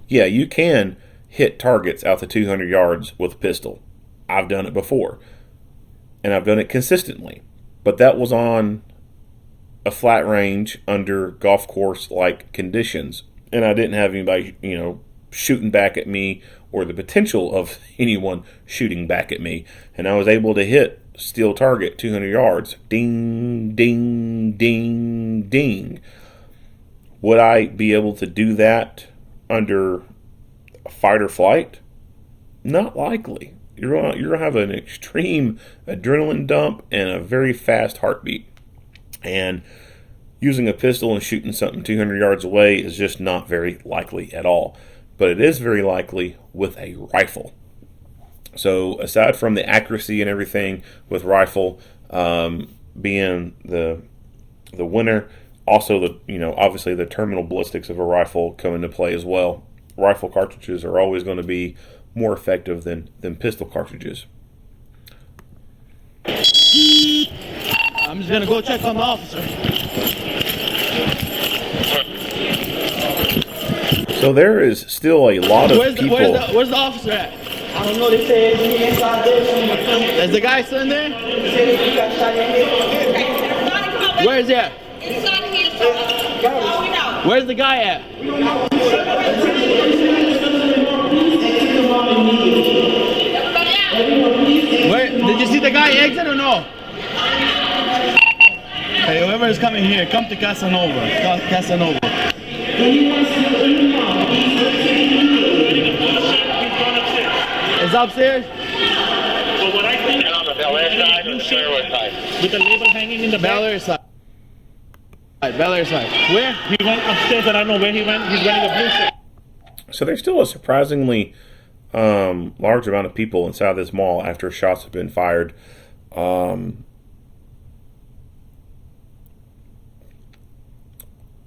Yeah, you can hit targets out to 200 yards with a pistol. I've done it before, and I've done it consistently. But that was on a flat range under golf course-like conditions, and I didn't have anybody, shooting back at me or the potential of anyone shooting back at me, and I was able to hit steel target 200 yards. Ding, ding, ding, ding. Would I be able to do that under fight or flight? Not likely. You're gonna have an extreme adrenaline dump and a very fast heartbeat. And using a pistol and shooting something 200 yards away is just not very likely at all. But it is very likely with a rifle. So aside from the accuracy and everything with rifle being the winner, also obviously the terminal ballistics of a rifle come into play as well. Rifle cartridges are always going to be more effective than pistol cartridges. I'm just gonna go check on the officer. So there is still a lot of people. Where's the officer at? I don't know, they said he inside there. Is the guy still in there? Where is he at? Inside here, sir. All we know. Where's the guy at? Everybody out. Where did you see the guy exit or no? Hey, whoever is coming here, come to Casanova. Casanova. It's upstairs? But what I think, And on the Bel Air side or the Fairwood side? with the label hanging in the Bel back, Air side. Bel Air side. Where? he went upstairs and I don't know where he went. He's wearing a blue shirt. So there's still a surprisingly large amount of people inside this mall after shots have been fired.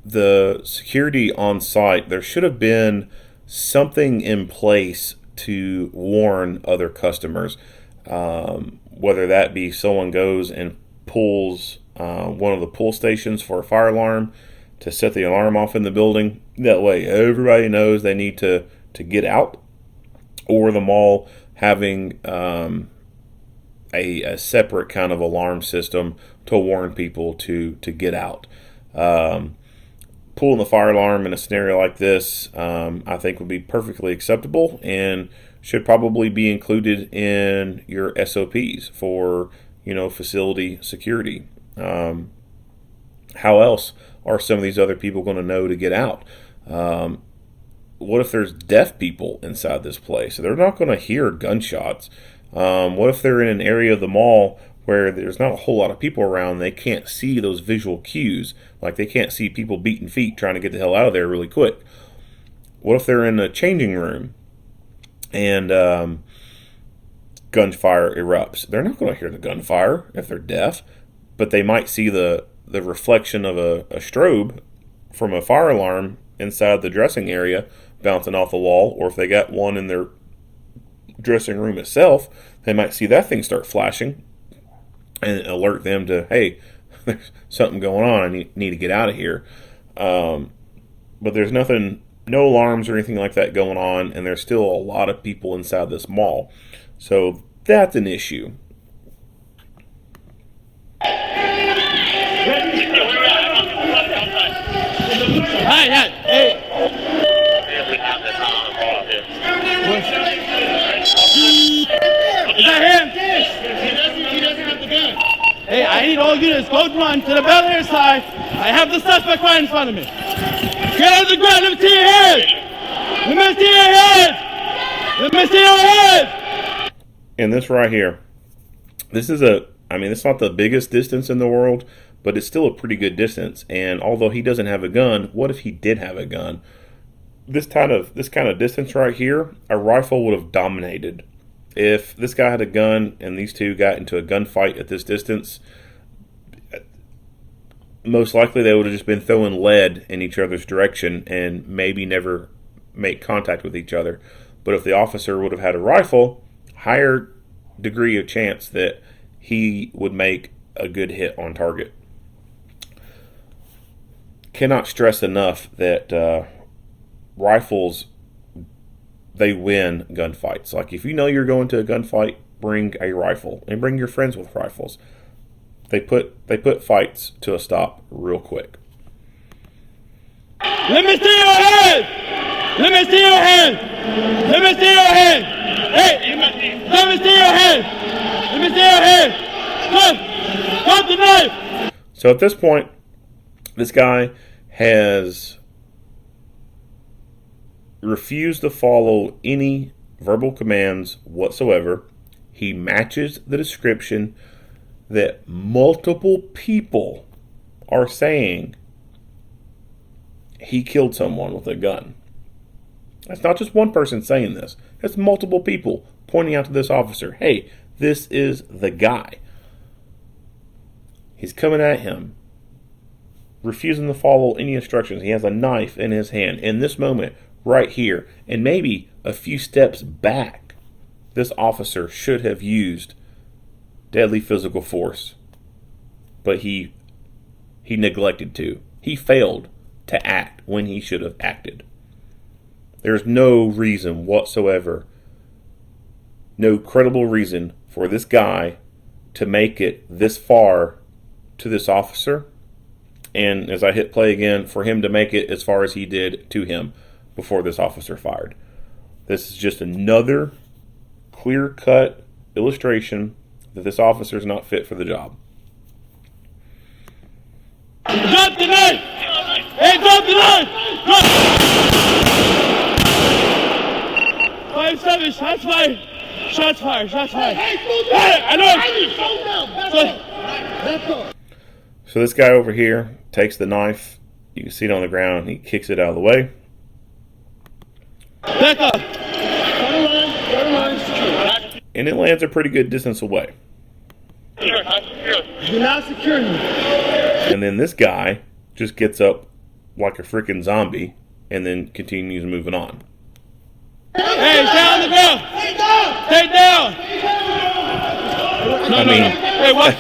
The security on site, there should have been something in place to warn other customers, whether that be someone goes and pulls one of the pull stations for a fire alarm to set the alarm off in the building. That way everybody knows they need to get out, or the mall having a separate kind of alarm system to warn people to get out. Pulling the fire alarm in a scenario like this, I think would be perfectly acceptable and should probably be included in your SOPs for, facility security. How else are some of these other people going to know to get out? What if there's deaf people inside this place? They're not going to hear gunshots. What if they're in an area of the mall where there's not a whole lot of people around? They can't see those visual cues. Like they can't see people beating feet trying to get the hell out of there really quick. What if they're in a changing room and gunfire erupts? They're not going to hear the gunfire if they're deaf, but they might see the reflection of a strobe from a fire alarm inside the dressing area bouncing off the wall, or if they got one in their dressing room itself, they might see that thing start flashing and alert them to, hey, there's something going on, I need to get out of here. But there's nothing, no alarms or anything like that going on, and there's still a lot of people inside this mall. So that's an issue. Hey. Is that him? He doesn't have the gun. Hey, I need all units. Go run to the Bel Air side. I have the suspect right in front of me. Get on the ground. Let me see your head. Let me see your head. Let me see your head. And this right here, this is it's not the biggest distance in the world, but it's still a pretty good distance. And although he doesn't have a gun, what if he did have a gun? This kind of distance right here, a rifle would have dominated. If this guy had a gun and these two got into a gunfight at this distance, most likely they would have just been throwing lead in each other's direction and maybe never make contact with each other. But if the officer would have had a rifle, higher degree of chance that he would make a good hit on target. Cannot stress enough that rifles, they win gunfights. Like, if you know you're going to a gunfight, bring a rifle and bring your friends with rifles. They put fights to a stop real quick. Let me see your head. Let me see your head. Let me see your head. Hey, let me see your head. Let me see your head. Cut the knife. So at this point, this guy has refused to follow any verbal commands whatsoever. He matches the description that multiple people are saying he killed someone with a gun. That's not just one person saying this. It's multiple people pointing out to this officer, hey, this is the guy. He's coming at him, refusing to follow any instructions. He has a knife in his hand. In this moment, right here, and maybe a few steps back, this officer should have used deadly physical force. But he neglected to. He failed to act when he should have acted. There's no reason whatsoever, no credible reason for this guy to make it this far to this officer, and as I hit play again, for him to make it as far as he did to him before this officer fired. This is just another clear-cut illustration that this officer is not fit for the job. Drop the knife! Hey, drop the knife! Drop! 5-7, shots fired! Shots fired, shots fired. Hey, I know! So this guy over here takes the knife. You can see it on the ground. He kicks it out of the way. Back up! And it lands a pretty good distance away. Do not secure him. And then this guy just gets up like a freaking zombie and then continues moving on. Hey, stay on the ground! Stay down! No. Hey, what?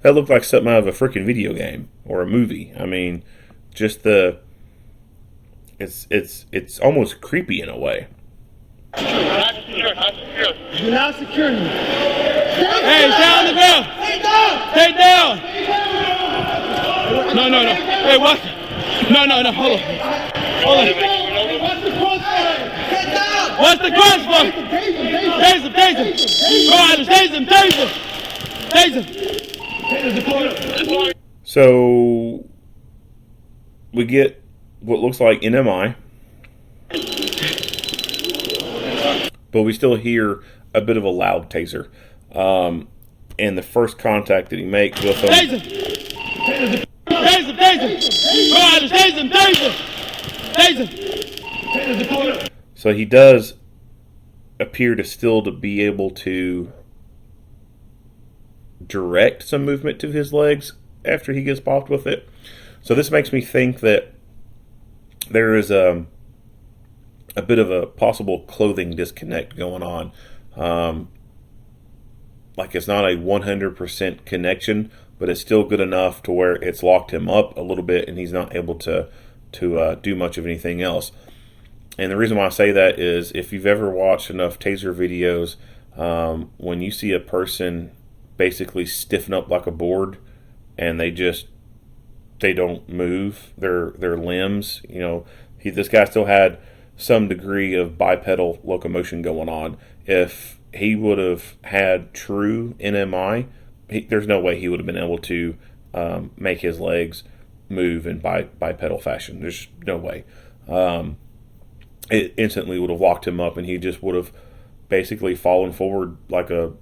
That looked like something out of a freaking video game or a movie. I mean, just it's almost creepy in a way. Do not secure him. Hey, stay on the ground! Stay down! No. Hey, what? No, hold on. What's the crossfire? Taser! So we get what looks like NMI, but we still hear a bit of a loud taser. And the first contact that he makes with him. Taser! Taser. So he does appear to still to be able to direct some movement to his legs after he gets popped with it. So this makes me think that there is a bit of a possible clothing disconnect going on. Like it's not a 100% connection, but it's still good enough to where it's locked him up a little bit and he's not able to do much of anything else. And the reason why I say that is if you've ever watched enough taser videos, when you see a person basically stiffen up like a board and they don't move their limbs, you know, this guy still had some degree of bipedal locomotion going on. If he would have had true NMI, there's no way he would have been able to make his legs move in bipedal fashion. There's no way. It instantly would have locked him up and he just would have basically fallen forward like a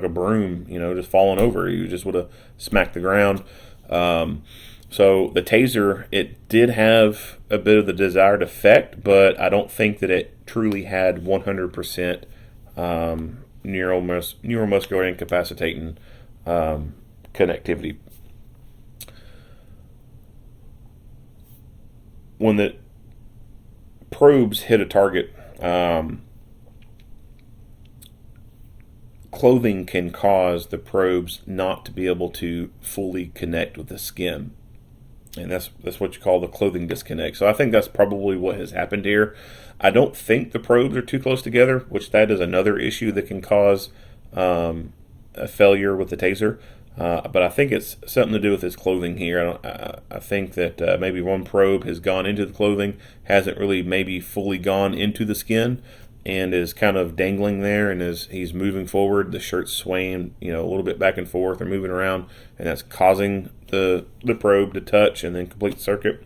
broom, you know, just falling over. He just would have smacked the ground. So the taser, it did have a bit of the desired effect, but I don't think that it truly had 100% neuromuscular incapacitating connectivity. When the probes hit a target, clothing can cause the probes not to be able to fully connect with the skin. And that's what you call the clothing disconnect. So I think that's probably what has happened here. I don't think the probes are too close together, which that is another issue that can cause a failure with the taser. But I think it's something to do with his clothing here. I think that maybe one probe has gone into the clothing, hasn't really maybe fully gone into the skin, and is kind of dangling there. And as he's moving forward, the shirt's swaying, you know, a little bit back and forth or moving around, and that's causing the probe to touch and then complete the circuit.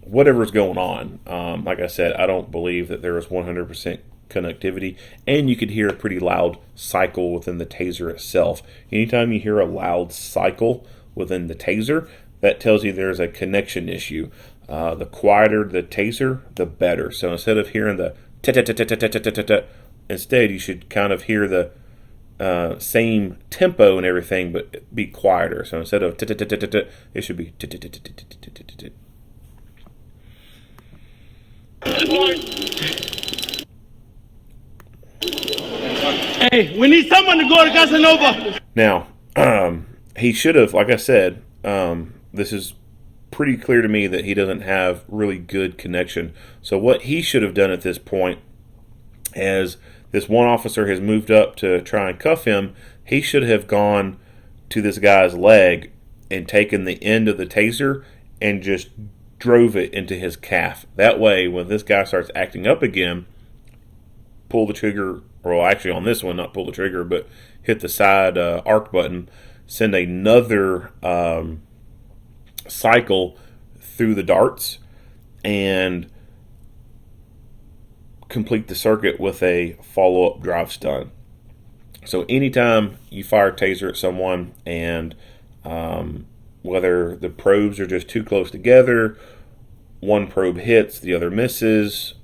Whatever's going on, like I said, I don't believe that there is 100% connectivity, and you could hear a pretty loud cycle within the taser itself. Anytime you hear a loud cycle within the taser, that tells you there's a connection issue. The quieter the taser, the better. So instead of hearing the ta-ta-ta-ta-ta-ta-ta-ta, instead you should kind of hear the same tempo and everything, but be quieter. So instead of ta-ta-ta-ta-ta, it should be ta-ta-ta-ta-ta-ta-ta-ta. Hey, we need someone to go to Casanova. Now, he should have, like I said, this is pretty clear to me that he doesn't have really good connection. So what he should have done at this point, as this one officer has moved up to try and cuff him, he should have gone to this guy's leg and taken the end of the taser and just drove it into his calf. That way, when this guy starts acting up again, pull the trigger, or actually on this one, not pull the trigger, but hit the side arc button, send another cycle through the darts, and complete the circuit with a follow-up drive stun. So anytime you fire a taser at someone, and whether the probes are just too close together, one probe hits, the other misses,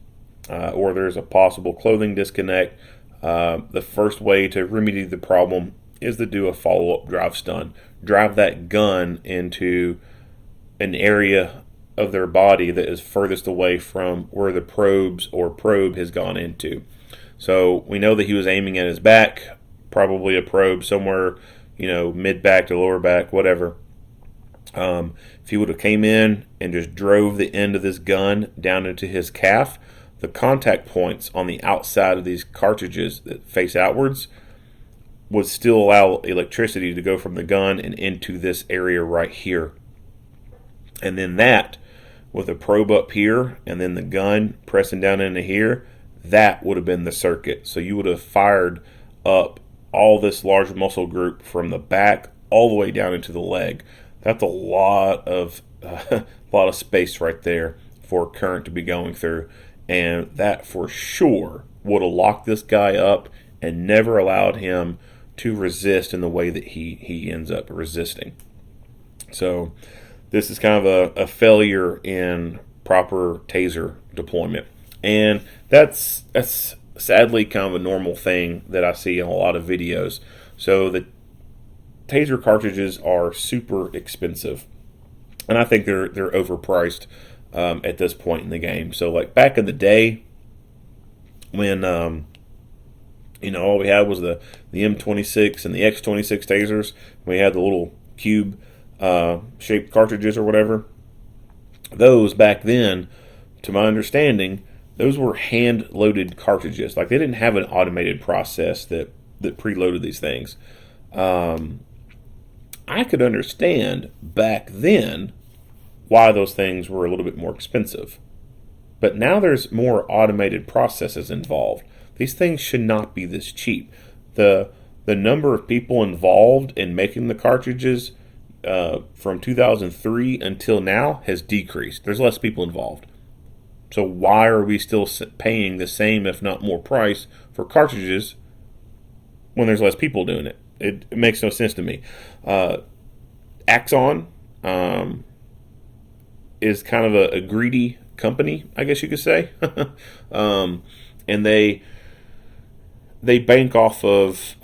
or there's a possible clothing disconnect, the first way to remedy the problem is to do a follow-up drive stun. Drive that gun into an area of their body that is furthest away from where the probes or probe has gone into. So we know that he was aiming at his back, probably a probe somewhere, you know, mid-back to lower back, whatever. If he would have came in and just drove the end of this gun down into his calf, the contact points on the outside of these cartridges that face outwards would still allow electricity to go from the gun and into this area right here. And then that, with a probe up here and then the gun pressing down into here, that would have been the circuit. So you would have fired up all this large muscle group from the back all the way down into the leg. That's a lot of space right there for current to be going through. And that for sure would have locked this guy up and never allowed him to resist in the way that he ends up resisting. So this is kind of a failure in proper taser deployment. And that's sadly kind of a normal thing that I see in a lot of videos. So the taser cartridges are super expensive, and I think they're overpriced at this point in the game. So like back in the day when all we had was the M26 and the X26 tasers, we had the little cube shaped cartridges or whatever. Those back then, to my understanding, those were hand-loaded cartridges. Like, they didn't have an automated process that preloaded these things. I could understand back then why those things were a little bit more expensive. But now there's more automated processes involved. These things should not be this cheap. The number of people involved in making the cartridges from 2003 until now has decreased. There's less people involved. So why are we still paying the same, if not more, price for cartridges when there's less people doing it? It makes no sense to me. Axon is kind of a greedy company, I guess you could say. And they bank off of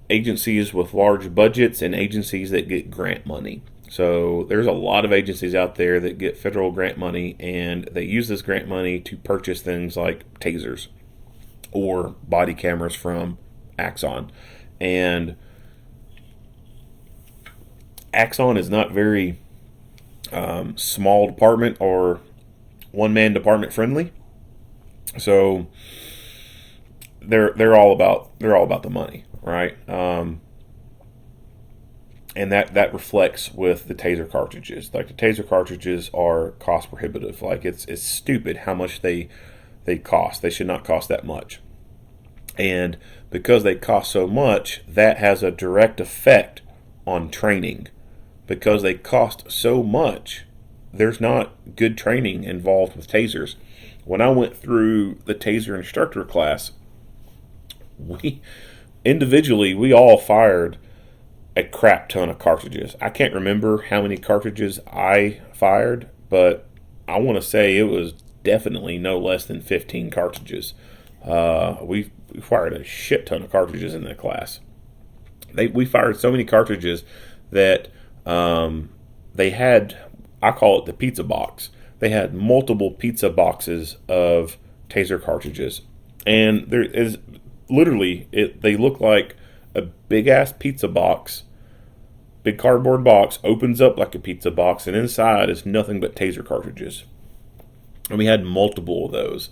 agencies with large budgets and agencies that get grant money. So there's a lot of agencies out there that get federal grant money, and they use this grant money to purchase things like tasers or body cameras from Axon. And Axon is not very small department or one-man department friendly. So they're all about the money, right? And that reflects with the taser cartridges. Like, the taser cartridges are cost prohibitive. Like, it's stupid how much they cost. They should not cost that much. And because they cost so much, that has a direct effect on training. Because they cost so much, there's not good training involved with tasers. When I went through the taser instructor class, we all fired a crap ton of cartridges. I can't remember how many cartridges I fired, but I want to say it was definitely no less than 15 cartridges. We fired a shit ton of cartridges in that class. We fired so many cartridges that they had, I call it the pizza box. They had multiple pizza boxes of taser cartridges. And there is literally, they look like a big ass pizza box, big cardboard box, opens up like a pizza box, and inside is nothing but taser cartridges. And we had multiple of those.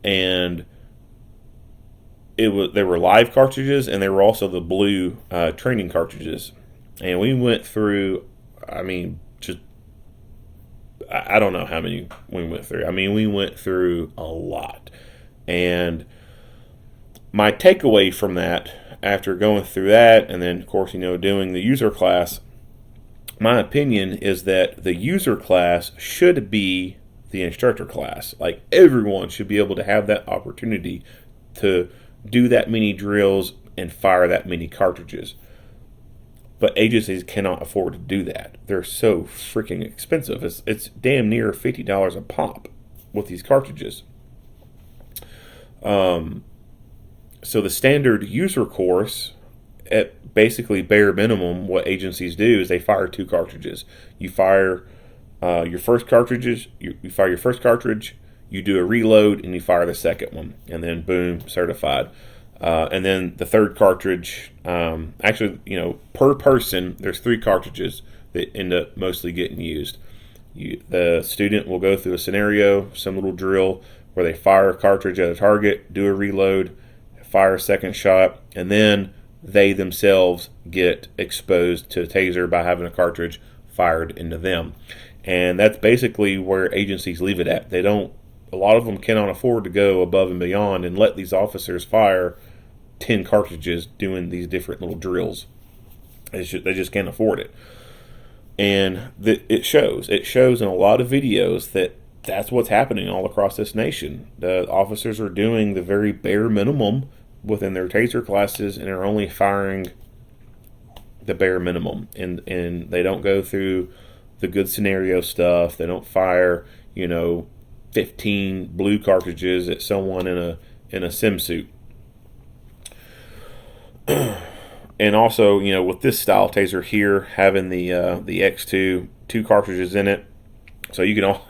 And they were live cartridges, and they were also the blue training cartridges. And we went through, I don't know how many we went through. We went through a lot. And my takeaway from that, after going through that, and then, of course, doing the user class, my opinion is that the user class should be the instructor class. Like, everyone should be able to have that opportunity to do that many drills and fire that many cartridges. But agencies cannot afford to do that. They're so freaking expensive. It's damn near $50 a pop with these cartridges. So the standard user course, at basically bare minimum, what agencies do is they fire 2 cartridges. You fire your first cartridges. You fire your first cartridge. You do a reload, and you fire the second one, and then boom, certified. And then the third cartridge, per person, there's 3 cartridges that end up mostly getting used. The student will go through a scenario, some little drill, where they fire a cartridge at a target, do a reload, fire a second shot, and then they themselves get exposed to a taser by having a cartridge fired into them. And that's basically where agencies leave it at. A lot of them cannot afford to go above and beyond and let these officers fire 10 cartridges doing these different little drills. They just can't afford it. And it shows. It shows in a lot of videos that that's what's happening all across this nation. The officers are doing the very bare minimum within their taser classes and are only firing the bare minimum. And they don't go through the good scenario stuff. They don't fire, 15 blue cartridges at someone in a sim suit. And also, with this style taser here, having the X2, 2 cartridges in it, so you can all,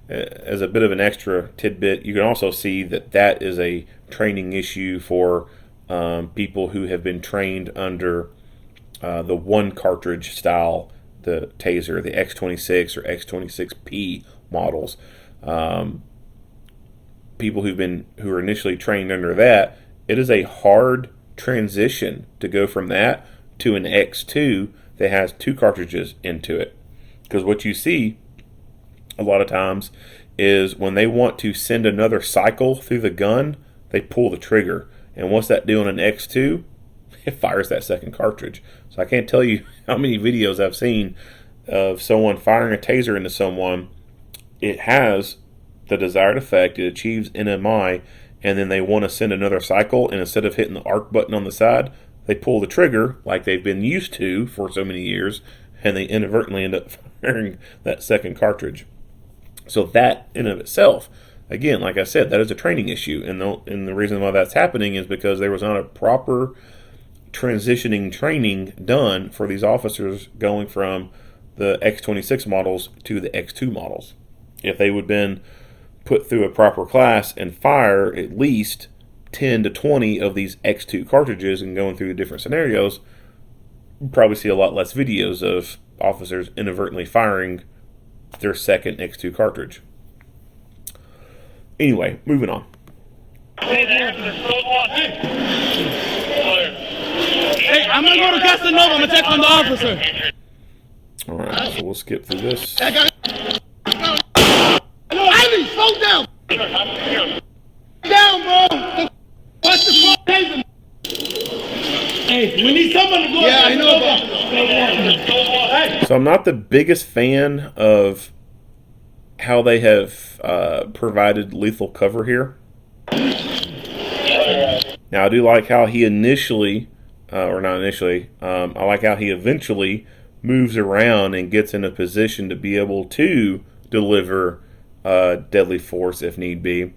as a bit of an extra tidbit, you can also see that is a training issue for people who have been trained under the 1 cartridge style, the taser, the X26 or X26P models. People who are initially trained under that, it is a hard transition to go from that to an X2 that has 2 cartridges into it. Because what you see a lot of times is when they want to send another cycle through the gun, they pull the trigger. And what's that do on an X2? It fires that second cartridge. So I can't tell you how many videos I've seen of someone firing a taser into someone. It has the desired effect, it achieves NMI, and then they want to send another cycle, and instead of hitting the arc button on the side, they pull the trigger like they've been used to for so many years, and they inadvertently end up firing that second cartridge. So that in of itself, again, like I said, that is a training issue, and the reason why that's happening is because there was not a proper transitioning training done for these officers going from the X26 models to the X2 models. If they would have been put through a proper class and fire at least 10 to 20 of these X2 cartridges and going through the different scenarios, you'd probably see a lot less videos of officers inadvertently firing their second X2 cartridge. Anyway, moving on. Hey, I'm gonna go to Casanova. I'm gonna check on the officer. All right, so we'll skip through this. Ivy, slow down. Down, bro. What's the taser? Hey, we need someone to go. Yeah, I know So I'm not the biggest fan of how they have provided lethal cover here. Now I do like how he initially, or not initially, I like how he eventually moves around and gets in a position to be able to deliver deadly force if need be.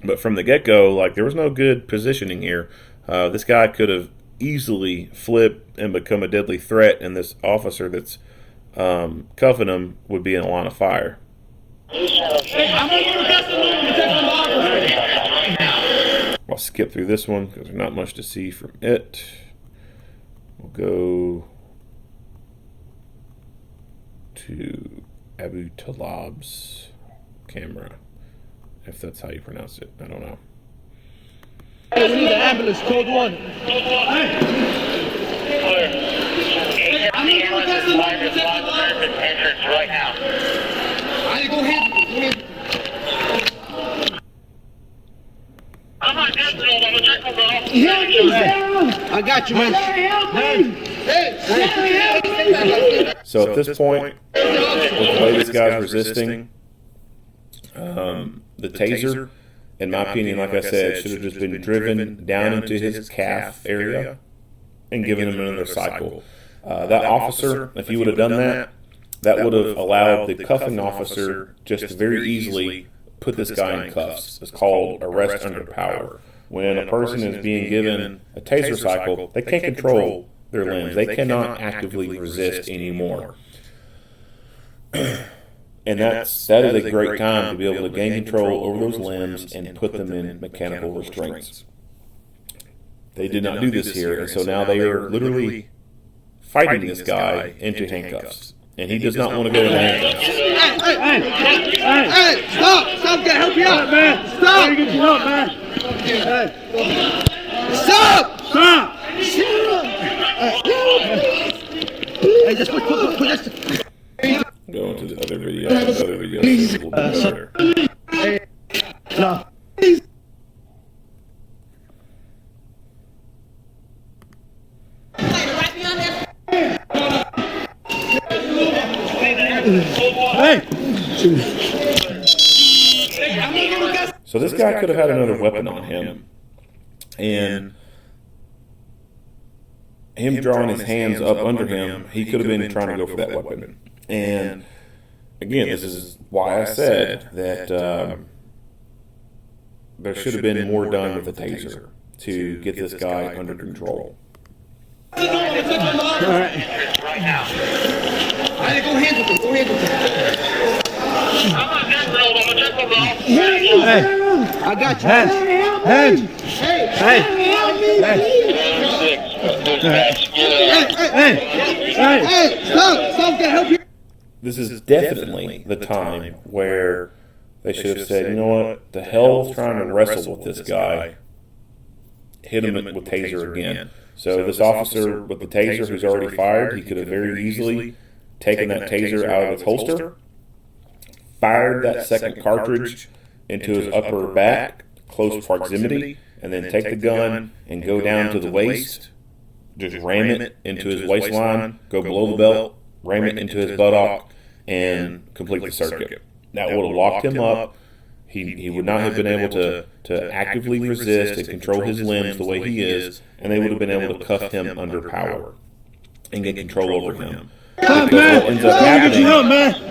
But from the get-go, there was no good positioning here. This guy could have easily flipped and become a deadly threat, and this officer that's cuffing him would be in a line of fire. Hey, I'm gonna go to Casanova and check on the officer. I'll skip through this one because there's not much to see from it. We'll go to Abu Talab's camera, if that's how you pronounce it. I don't know. Hey, we need an ambulance, code 1. Hey, I'm going to go get the entrance right now. Go ahead. I'm not getting to him. I'm going to check on the officer. I got you, man. So at this point, with the way this guy's resisting, the taser, in my opinion, like I said, should have just been driven down into his calf area and given him another cycle. That officer, if he would have done that, that would have allowed the cuffing officer just to very easily put this guy in cuffs. It's called arrest under power. When a person is being given a taser cycle, they can't control their limbs. They cannot actively resist anymore. And that is a great time to be able to gain control over those limbs and put them in mechanical restraints. They did not do this here, and so now they are literally fighting this guy into handcuffs. And he does not want to go into handcuffs. Hey, stop! Stop! Get help you out, man! Stop! Get your help, man. Stop! Stop! Hey, just put this. Go into the other video. The other video is a little bit better. No. So this guy could have had another weapon on him, and him drawing his hands up under him, he could have been trying to go for that weapon. And again, this is why I said that there should have been more done with the taser to get this guy under control. All right. Right now. All right, go hands with him. Go hands with him. I'm gonna check, bro. I'm gonna check, bro. Hey, I got you. Hands. Hands. Hey, Hey. help me, Hey. Hey, stop. Stop, can I help you? This is definitely the time where they should have said, you know what, the hell's trying to wrestle with this guy, hit him with taser again. So this officer with the taser who's already fired, he could have very easily taken that taser out of its holster, fired that second cartridge into his upper back, close proximity, and then take the gun and go down to the waist, just ram it into his waistline, go below the belt, ram it into his buttock, and complete the circuit. That would have locked him up. He would not have been able to actively resist and control his limbs the way he is, and they would have been able to cuff him under power and get control over him. Because what ends up happening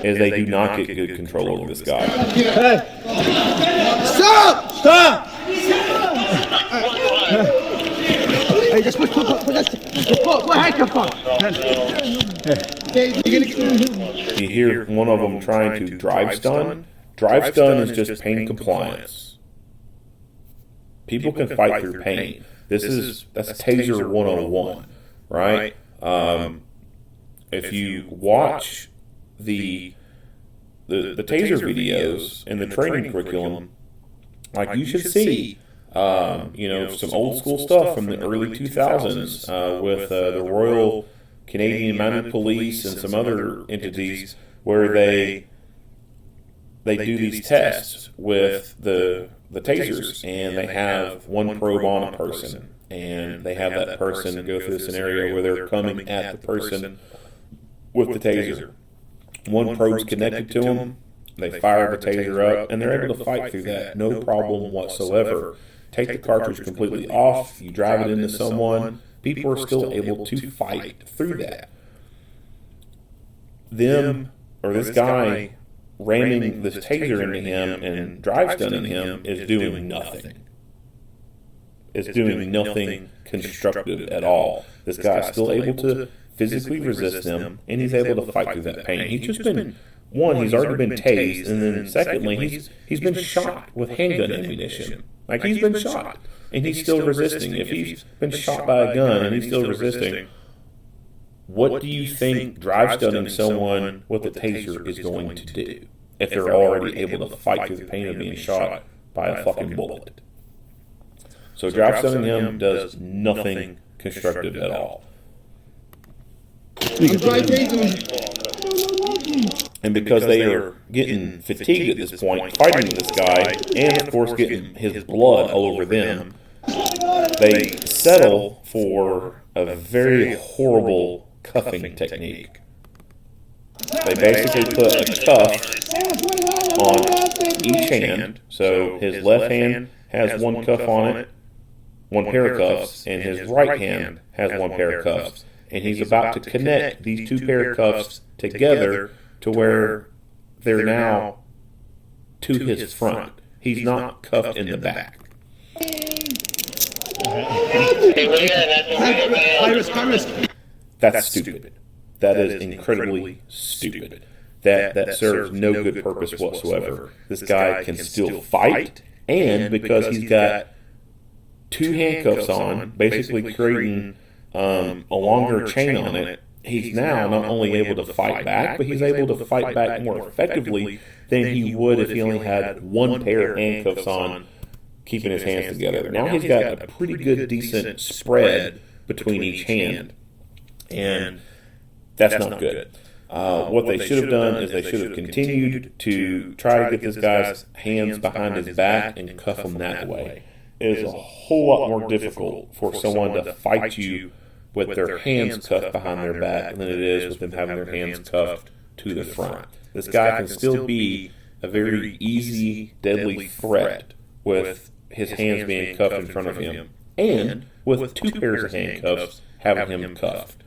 is they do not get good control over this guy. Stop! Stop! Hey, just put handcuff on. Okay, you're gonna get... You hear one of them trying to drive stun. Drive stun is just pain compliance. People can fight through pain. That's Taser 101, right? If you watch the Taser videos in the training curriculum, like you should see, some old school stuff from the early 2000s with the Royal Canadian Mounted Police and some other entities where they do these tests with the tasers, and they have one probe on a person, and they have that person go through a scenario where they're coming at the person with the taser. One probe's connected to them, they fire the taser up, and they're able to fight through that, no problem whatsoever. Take the cartridge completely off, you drive it into someone, people are still able to fight through that. This guy ramming this taser into him and drive stunning him is doing nothing. It's doing nothing constructive at all. This guy's still able to physically resist them, and he's able to fight through that pain. He's just been, one, he's already been tased, and then secondly, he's been shot with handgun ammunition. Like, he's been shot, and he's still resisting. If he's been shot by a gun and he's still resisting, what do you think drive stunning someone with a taser is going to do if they're already able to fight through the pain of being shot by a fucking bullet? So drive stunning him does nothing constructive at all. And because they are getting fatigued at this point, fighting this guy, and of course getting his blood all over them, they settle for a very horrible cuffing technique. They basically put a cuff on each hand, so his left hand has one cuff on it, one pair of cuffs, and his right hand has one pair of cuffs. And he's about to connect these two pair of cuffs together to where they're now to his front. He's not cuffed in the back. That's stupid. That is incredibly stupid. That serves no good purpose whatsoever. This guy can still fight, and because he's got two handcuffs on, basically creating a longer chain on it, he's now not only able to fight back, but he's able to fight back more effectively than he would if he only had one pair of handcuffs on, keeping his hands together. Now he's got a pretty good, decent spread between each hand, and that's not good. What they should have done is they should have continued to try to get this guy's hands behind his back and cuff him that way. It is a whole lot more difficult for someone to fight you with their hands cuffed behind their back than it is with them having their hands cuffed to the front. This guy can still be a very easy, deadly threat with his hands being cuffed in front of him, and with two pairs of handcuffs having him cuffed.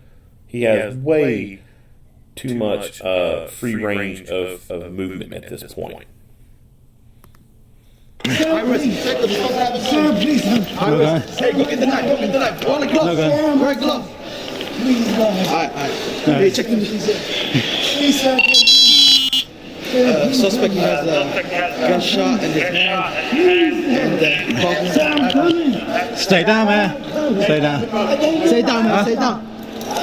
He has way too much free range of movement at this point. Sir, please. Hey, go get the knife. Go get the knife. All the gloves. Wear gloves. Please, all right. Hey, check them. Please, sir. Suspect has a gunshot in his hand. And, coming. Stay down, man. Stay down. Stay down, man. Stay down.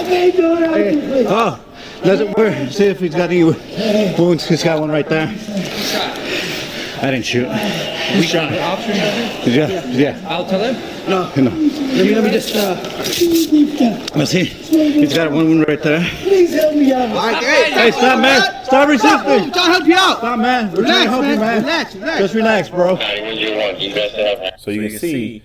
Hey. Oh, see if he's got any wounds. He's got one right there. I didn't shoot. We shot. Yeah. I'll tell him. No. Let me just. Let's see. He's got one wound right there. Please help me out. All right, Hey, stop, man. Stop resisting. We're trying to help you out. Stop, man. We're trying to help you, man. Relax. Just relax, bro. So you can see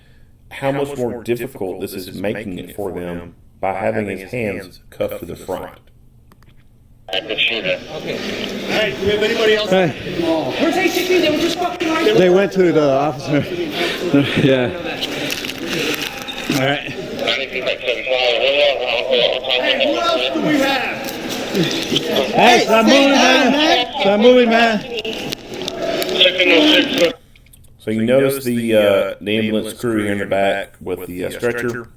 how much more difficult this is making it for them by having his hands cuffed to the front. Okay. Hey, do we have anybody else? Hey. Where's ACP? They were just fucking right. They went to the officer. Yeah. All right. Hey, Who else do we have? Hey, stop moving, man. Stop moving, man. So you notice the ambulance crew here in the back with the stretcher.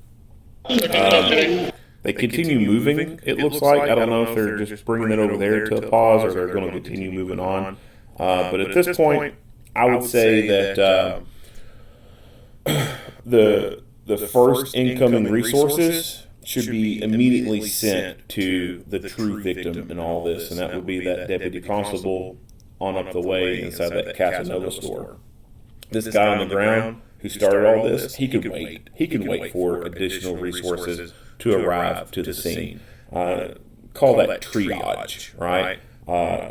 They continue moving, it looks like. I don't know if they're just bringing it over there to a pause or they're going to continue moving on. But at this point, I would say that the first incoming resources should be immediately sent to the true victim in all this, and that would be that deputy constable on up the way inside that Casanova store. This guy on the ground who started all this, he could wait. He can wait for additional resources to arrive to the scene. Call that triage, right?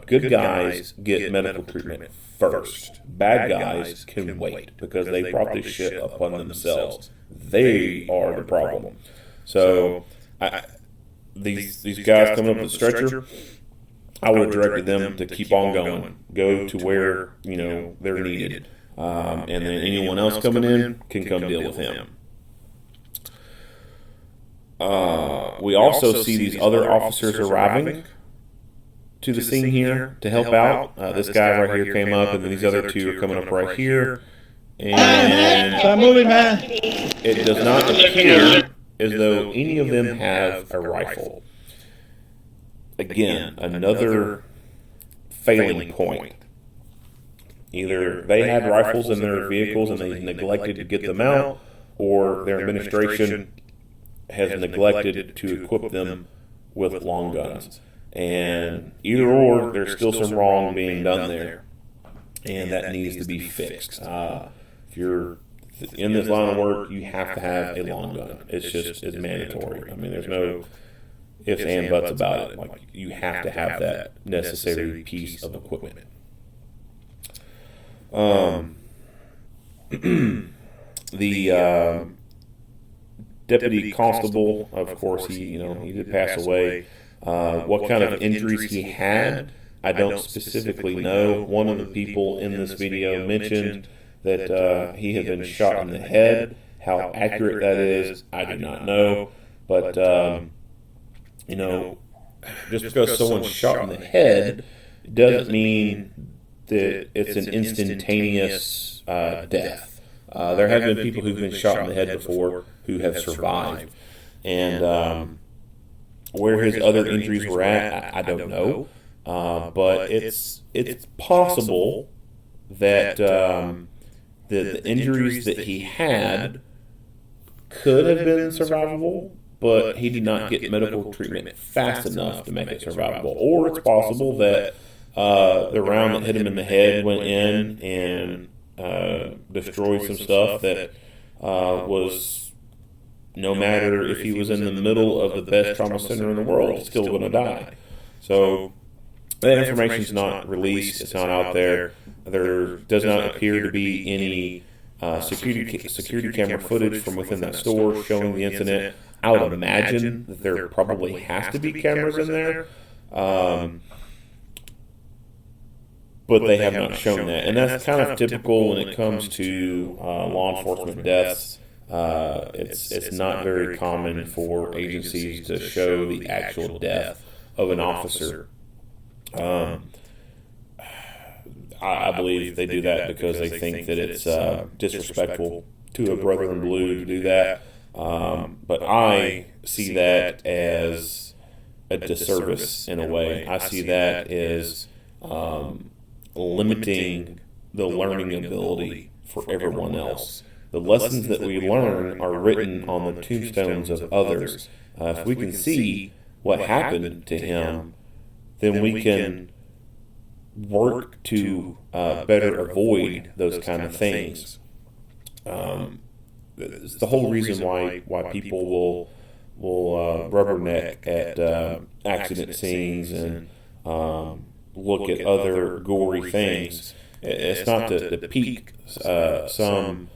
Good guys get medical treatment first. Bad guys can wait because they brought this shit upon themselves. They are the problem. So these guys coming up with the stretcher, I would have directed them to keep on going. Go to where they're needed. And then anyone else coming in can come deal with him. We also see these other officers arriving to the scene here to help out. This guy right here came up, and then these other two are coming up right here. And Stop moving, man. it does not appear as though any of them have a rifle. Again, another failing point. Either they had rifles in their vehicles and they neglected to get them out, or their administration has neglected to equip them with long guns. And either or, there's still some wrong being done there, and that needs to be fixed. If you're in this line of work, you have to have a long gun. It's mandatory. I mean, there's no ifs and buts about it. Like, you have to have that necessary piece of equipment. The deputy constable, of course, he did pass away. What kind of injuries he had, I don't specifically know. One of the people in this video mentioned that he had been shot in the head. How accurate that is, I do not know. But just because someone's shot in the head doesn't mean that it's an instantaneous death. There have been people who've been shot in the head before who have survived. And where his other injuries were at, I don't know. But it's possible that the injuries that he had could have been survivable, but he did not get medical treatment fast enough to make it survivable. Or it's possible that the round that hit him in the head went in and destroyed some stuff that was, no matter if he was in the middle of the best trauma center in the world, still going to die. So that information's not released. It's not out there. There does not appear to be any security camera footage from within that store showing the incident. I would imagine that there probably has to be cameras in there. But they have not shown that. And that's kind of typical when it comes to law enforcement deaths. It's not very common for agencies to show the actual death of an officer. I believe they do that because they think that it's disrespectful to a brother in blue to do that. But I see that as a disservice in a way. I see that as limiting the learning ability for everyone else. The lessons that we learn are written on the tombstones of others. If we can see what happened to him, then we can work to better avoid those kind of things. It's the whole reason why people will rubberneck at accident scenes and look at other gory things. It's not to pique some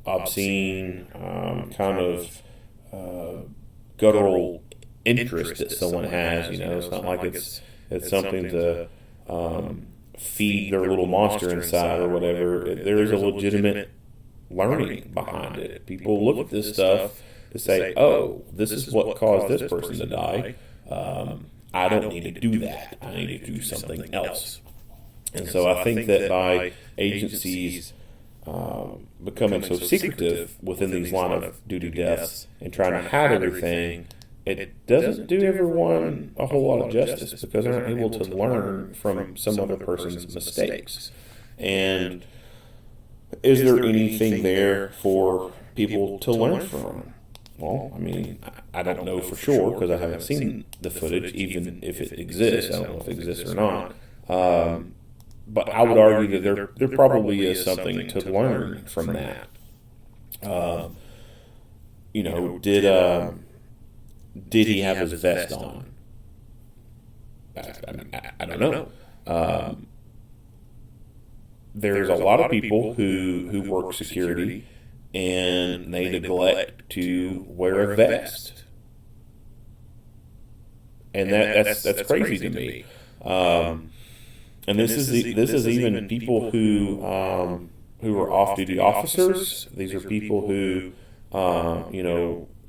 obscene kind of guttural interest that someone has. It's not like it's something to feed their little monster inside or whatever. There is a legitimate learning behind it. People look at this stuff to say, oh, this is what caused this person to die. I don't need to do that. I need to do something else. And so I think that by agencies becoming so secretive within these line of duty deaths and trying to hide everything, it doesn't do everyone a whole lot of justice because they're not able to learn from some other person's mistakes. And is there anything there for people to learn from? Well, I mean, I don't know for sure because I haven't seen the footage, even if it exists. I don't know if it exists or not. But I would argue that there probably is something to learn from that. Did he have his vest on? I don't know. There's a lot of people who work security and they neglect to wear a vest, and that's crazy to me. And this is even people who are off-duty officers. These are people who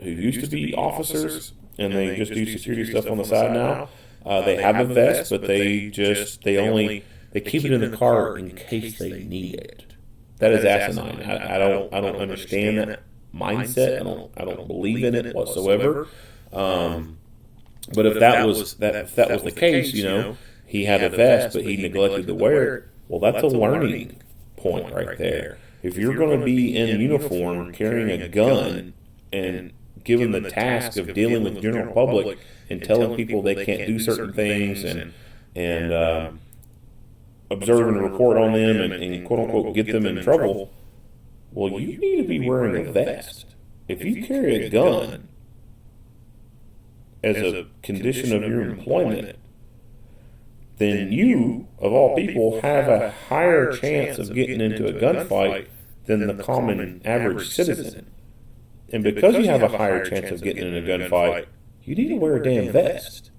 who used to be officers and they just do security stuff on the side now. They have a vest, but they keep it in the car in case they need it. That is asinine. I don't understand that mindset. I don't believe in it whatsoever. But if that was the case, he had a vest, but he neglected to wear it. Well, that's a learning point right there. If you're going to be in uniform carrying a gun and given the task of dealing with the general public and telling people they can't do certain things and observe and report on them and quote unquote get them in trouble, well, you need to be wearing a vest. If you carry a gun as a condition of your employment, then you, of all people, have a higher chance of getting into a gunfight than the common average citizen. And because you have a higher chance of getting in a gunfight, you need to wear a damn vest.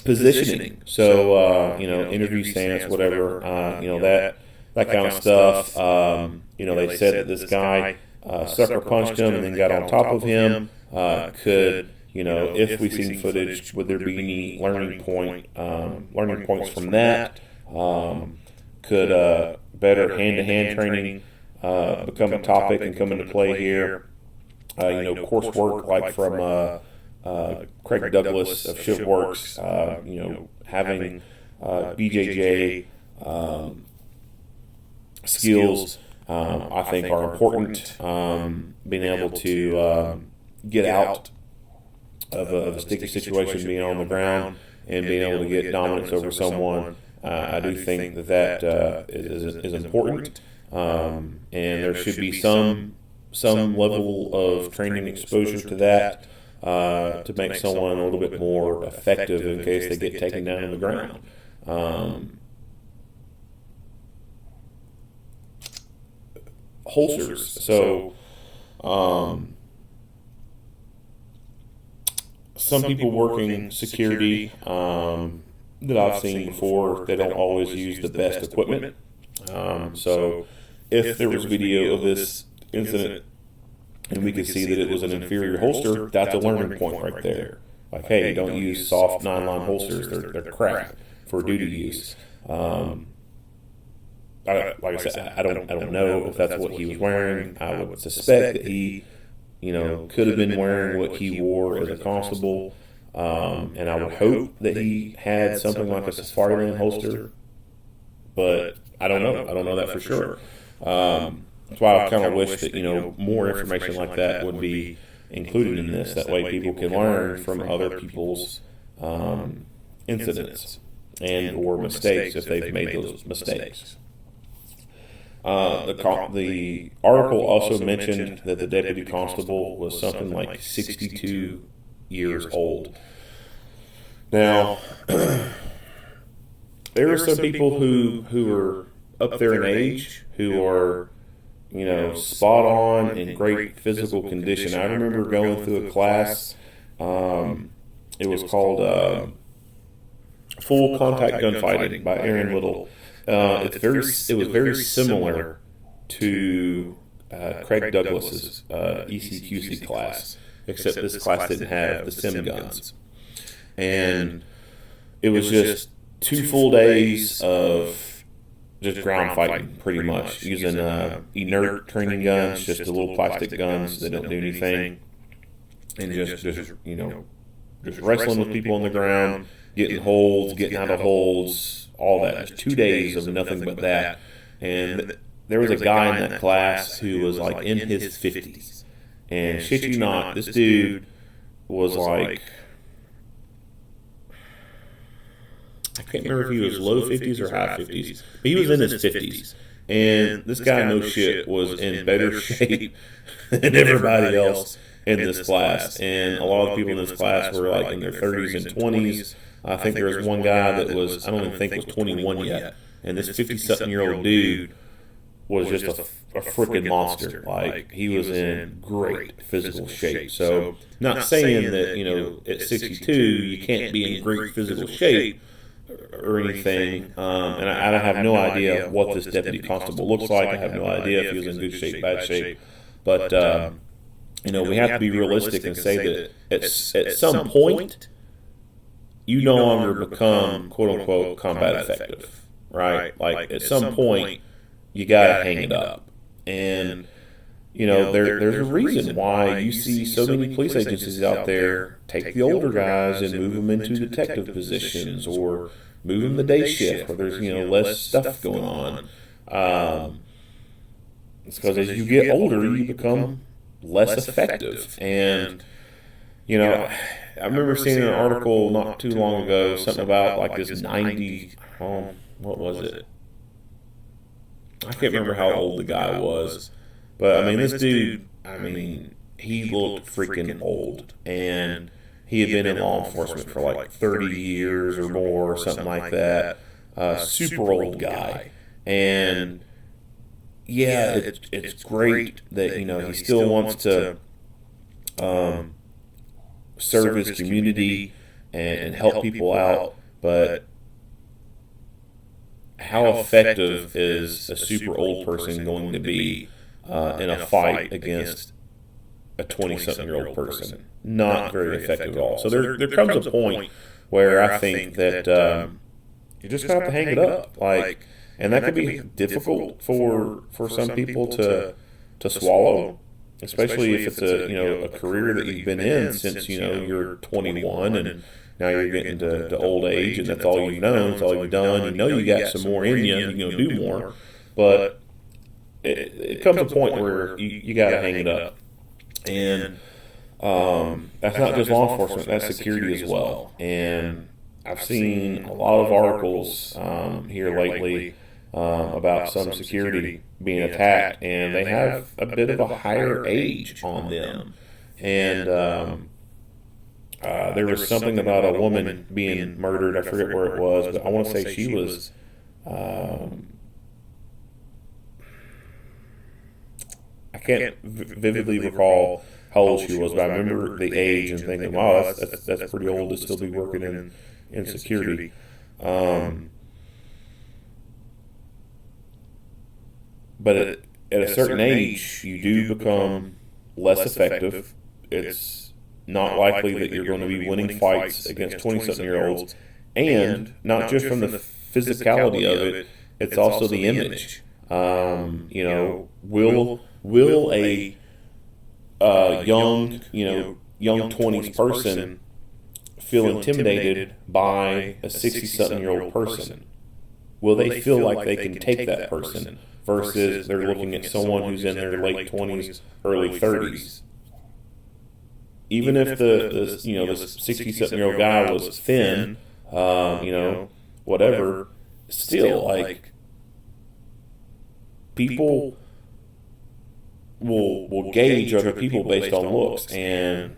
Positioning. So, interview stance, whatever, that kind of stuff. They said that this guy sucker punched him and then got on top of him. If we see footage, would there be any learning points from that? Could better hand-to-hand training become a topic and come into play here? Coursework like from Craig Douglas of ShipWorks, having BJJ skills, I think are important. Being able to get out of a sticky situation, being on the ground, and being able to get dominance over someone. I do think that is important, and there should be some level of training exposure to that to make someone a little bit more effective in case they get taken down on the ground. Holsters. So some people working security that I've seen before, they don't always use the best equipment. So if there was video of this incident and we could see that it was an inferior holster, that's a learning point right there. Like, hey, don't use soft 9-line holsters. They're crap for duty use. Like I said, I don't know if that's what he was wearing. I would suspect that he, could have been wearing what he wore as a constable. And I would hope that he had something like a Safari holster, but I don't know. I don't know that for sure. That's why I kind of wish that, more information like that would be included in this. That way people can learn from other people's incidents and or mistakes if they've made those mistakes. The article also mentioned that the deputy constable was something like 62 years old. Now, there are some people who are up there in age who are, spot on in great physical condition. I remember going through a class. It was called Full Contact Gunfighting by Aaron Little. It was very similar to Craig Douglas's ECQC class, except this class didn't have the sim guns. And it was just 2 full days of just ground fighting, pretty much, using inert training guns, just the little plastic guns that don't do anything, and just wrestling with people on the ground, getting holds, getting out of holds, all that. Just 2 days of nothing but that. And there was a guy in that class who was like in his 50s. And shit you not, this dude was like, I can't remember if he was low 50s or high 50s, but he was in his 50s. And this guy, no shit, was in better shape than everybody else in this class. And a lot of people in this class were like in their 30s and 20s. I think there was one guy that was, I don't even think was 21 yet. And this 50-something-year-old dude was just a freaking monster. Like, he was in great physical shape. So, not saying that, at 62, you can't be in great physical shape or anything. And I have no idea what this deputy constable looks like. I have no idea if he was in good shape, bad shape. But, we have to be realistic and say that at some point, you no longer become, quote-unquote, combat effective, right? Like, at some point, you got to hang it up. And, there's a reason why you see so many police agencies out there take the older guys and move them into detective positions or move them to day shift where there's, less stuff going on. It's because as you get older, you become less effective. And, I remember seeing an article not too long ago, something about like this 90, what was it? I can't remember how old the guy was. But, this dude, he looked freaking old. And he had been in law enforcement for like 30 years or more or something like that. Super old guy. And, yeah, it's great that, he still wants to serve his community and help people out, but how effective is a super old person going to be in a fight against a 20-something-year-old person? Not very effective at all. So there comes a point where I think that you just have to hang it up, and that could be difficult for some people to swallow. Especially if it's a career that you've been in since you're 21 and now you're getting to old age and that's all you've known, it's all you've done. You got some more in you, you do more, but it comes a point where you got to hang it up. And that's not just law enforcement; that's security as well. And I've seen a lot of articles here lately about some security being attacked, and they have a bit of a higher age on them. And there was something about a woman being murdered. I forget where it was, but I want to say she was. I can't vividly recall how old she was, but I remember the age and thinking, "Wow, that's pretty old to still be working in security." but at a certain age, you do become less effective. It's not likely that you're going to be winning fights against 20-something-year-olds, and not just from the physicality of it, it's also the image. You know, will a young 20s person feel intimidated by a 60-something-year-old person? Will they feel like they can take that person versus they're looking at someone who's in their late 20s, early 30s? Even if the 60-something-year-old guy was thin, whatever, still, like, people will gauge other people based on looks, and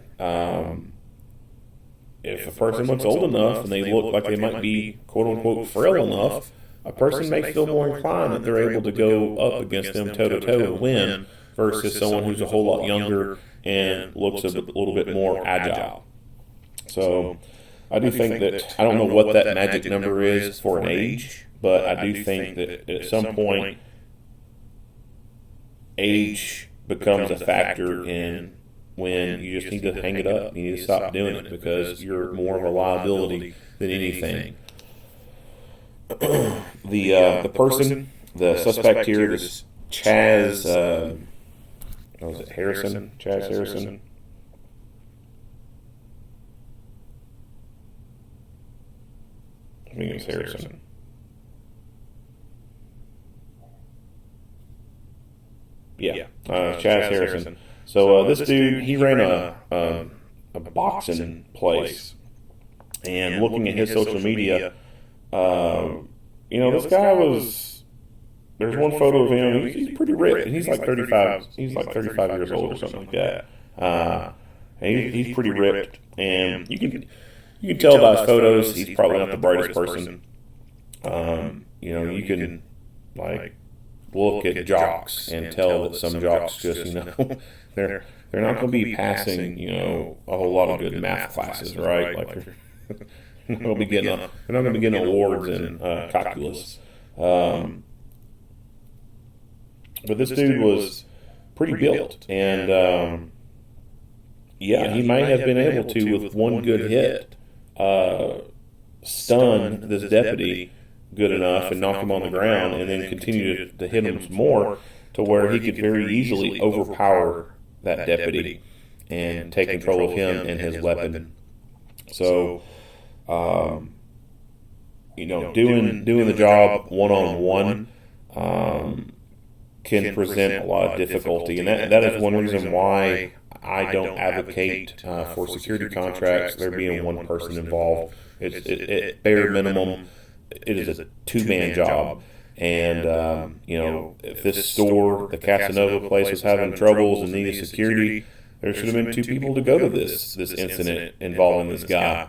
if a person looks old enough and they look like they might be quote-unquote frail enough, a person may feel more inclined that they're able to go up against them toe-to-toe and win versus someone who's a whole lot younger and looks a little bit more agile. So I do think that, I don't know what that magic number is for an age, but I do think that at some point, age becomes a factor in when you just need to hang it up. You need to stop doing it because you're more of a liability than anything. The person, the suspect here, is Chaz. Was it Harrison? Chaz Harrison. I think it's Harrison. Yeah, Chaz Harrison. So this dude, he ran a boxing place, and looking at his social media, this guy was. There's one photo of him. He's pretty ripped, and he's like 35. He's like 35 years old or something like that. And he's pretty ripped, and you can tell by his photos he's probably not the brightest person. You can like look at jocks and tell that some jocks just they're not going to be passing a whole lot of good math classes, right? Like they're not going to be getting awards in calculus. But this dude was pretty built, and he might have been able to, with one good hit, stun this deputy good enough and knock him on the ground, and then continue to hit him some more to where he could very easily overpower that deputy and take control of him and his weapon. So, doing the job one-on-one can present a lot of difficulty, and that is one reason why I don't advocate for security contracts there being one person involved. At bare minimum, it is a two-man job, and if this store, the Casanova place, was having troubles and needed security, there should have been two people to go to this incident involving this guy.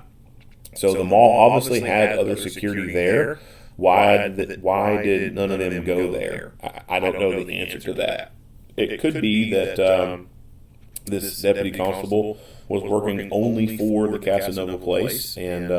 So the mall obviously had other security there. Why did none of them go there? I don't know the answer to that. It could be that this deputy constable was working only for the Casanova place, and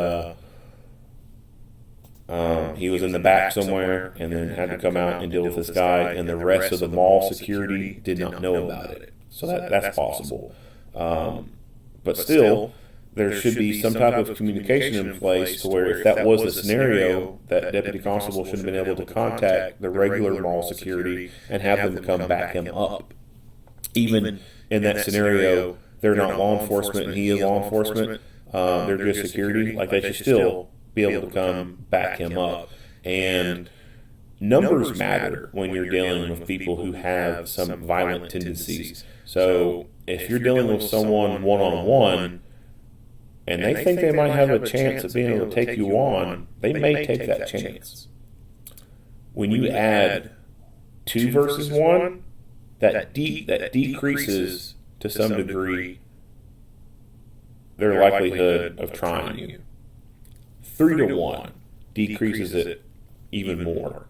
he was in the back somewhere and then had to come out and deal with this guy, and the rest of the mall security did not know about it. So that's possible. But still, there should be some type of communication in place to where if that was the scenario, that deputy constable should have been able to contact the regular mall security and have them come back him up. Even in that scenario, they're not law enforcement and he is law enforcement. They're just security. Like, they should still be able to come back him up. And numbers matter when you're dealing with people who have some violent tendencies. So if you're dealing with someone one-on-one, and they think they might have a chance of being able to take you on, they may take that chance. When you add 2 versus 1, that decreases to some degree their likelihood of trying you. 3 to 1 decreases it even more.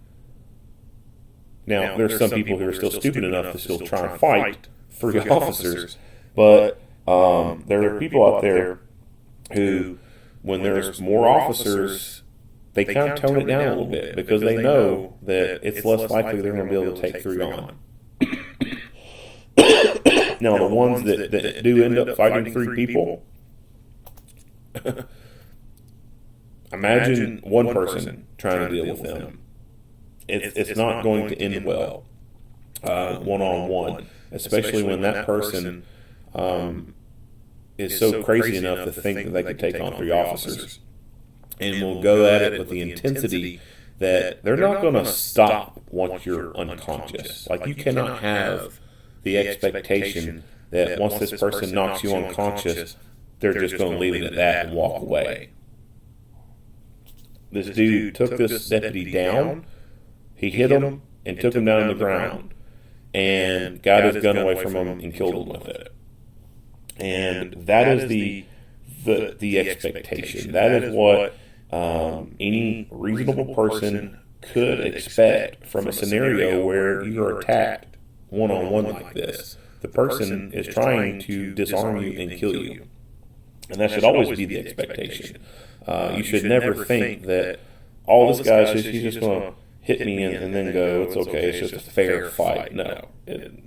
Now, there's some people who are still stupid enough to still try and fight 3 officers, but there are people out there who, when there's more officers they kind of tone it down a little bit because they know that it's less likely they're going to be able to take 3 on. Now, the ones that do end up fighting 3 people, imagine one person trying to deal with them. It's not going to end well one-on-one, especially when that person is so crazy enough to think that they could take on 3 officers. And will go at it with the intensity that they're not going to stop once you're unconscious. Like, you cannot have the expectation that once this person knocks you unconscious, they're just going to leave it at that and walk away. This dude took this deputy down. He hit him and took him down to the ground and got his gun away from him and killed him with it. And that is the expectation. That is what any reasonable person could expect from a scenario where you are attacked one-on-one like this. The person is trying to disarm you and kill you. And that should always be the expectation. You should never think that all this guy's he's just going to hit me and then go, it's okay, it's just a fair fight. No,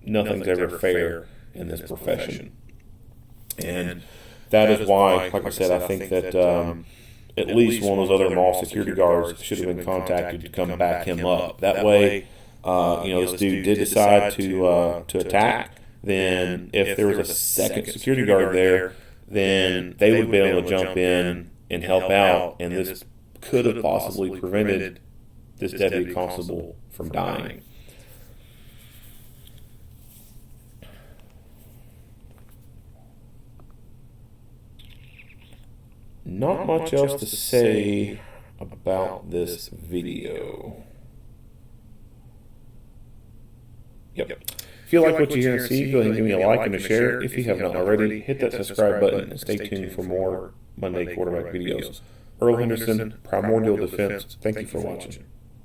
nothing's ever fair in this profession. And that is why, like I said, I think that at least one of those other mall security guards should have been contacted to come back him up. That way, this dude did decide to attack. Then, if there was a second security guard there, then they would be able to jump in and help out, and this could have possibly prevented this deputy constable from dying. Not much else to say about this video. Yep. If you like what you hear and see, go ahead and give me a like and a share. If you have not already, hit that subscribe button and stay tuned for more Monday quarterback videos. Earl Henderson, Primordial Defense, thank you for watching.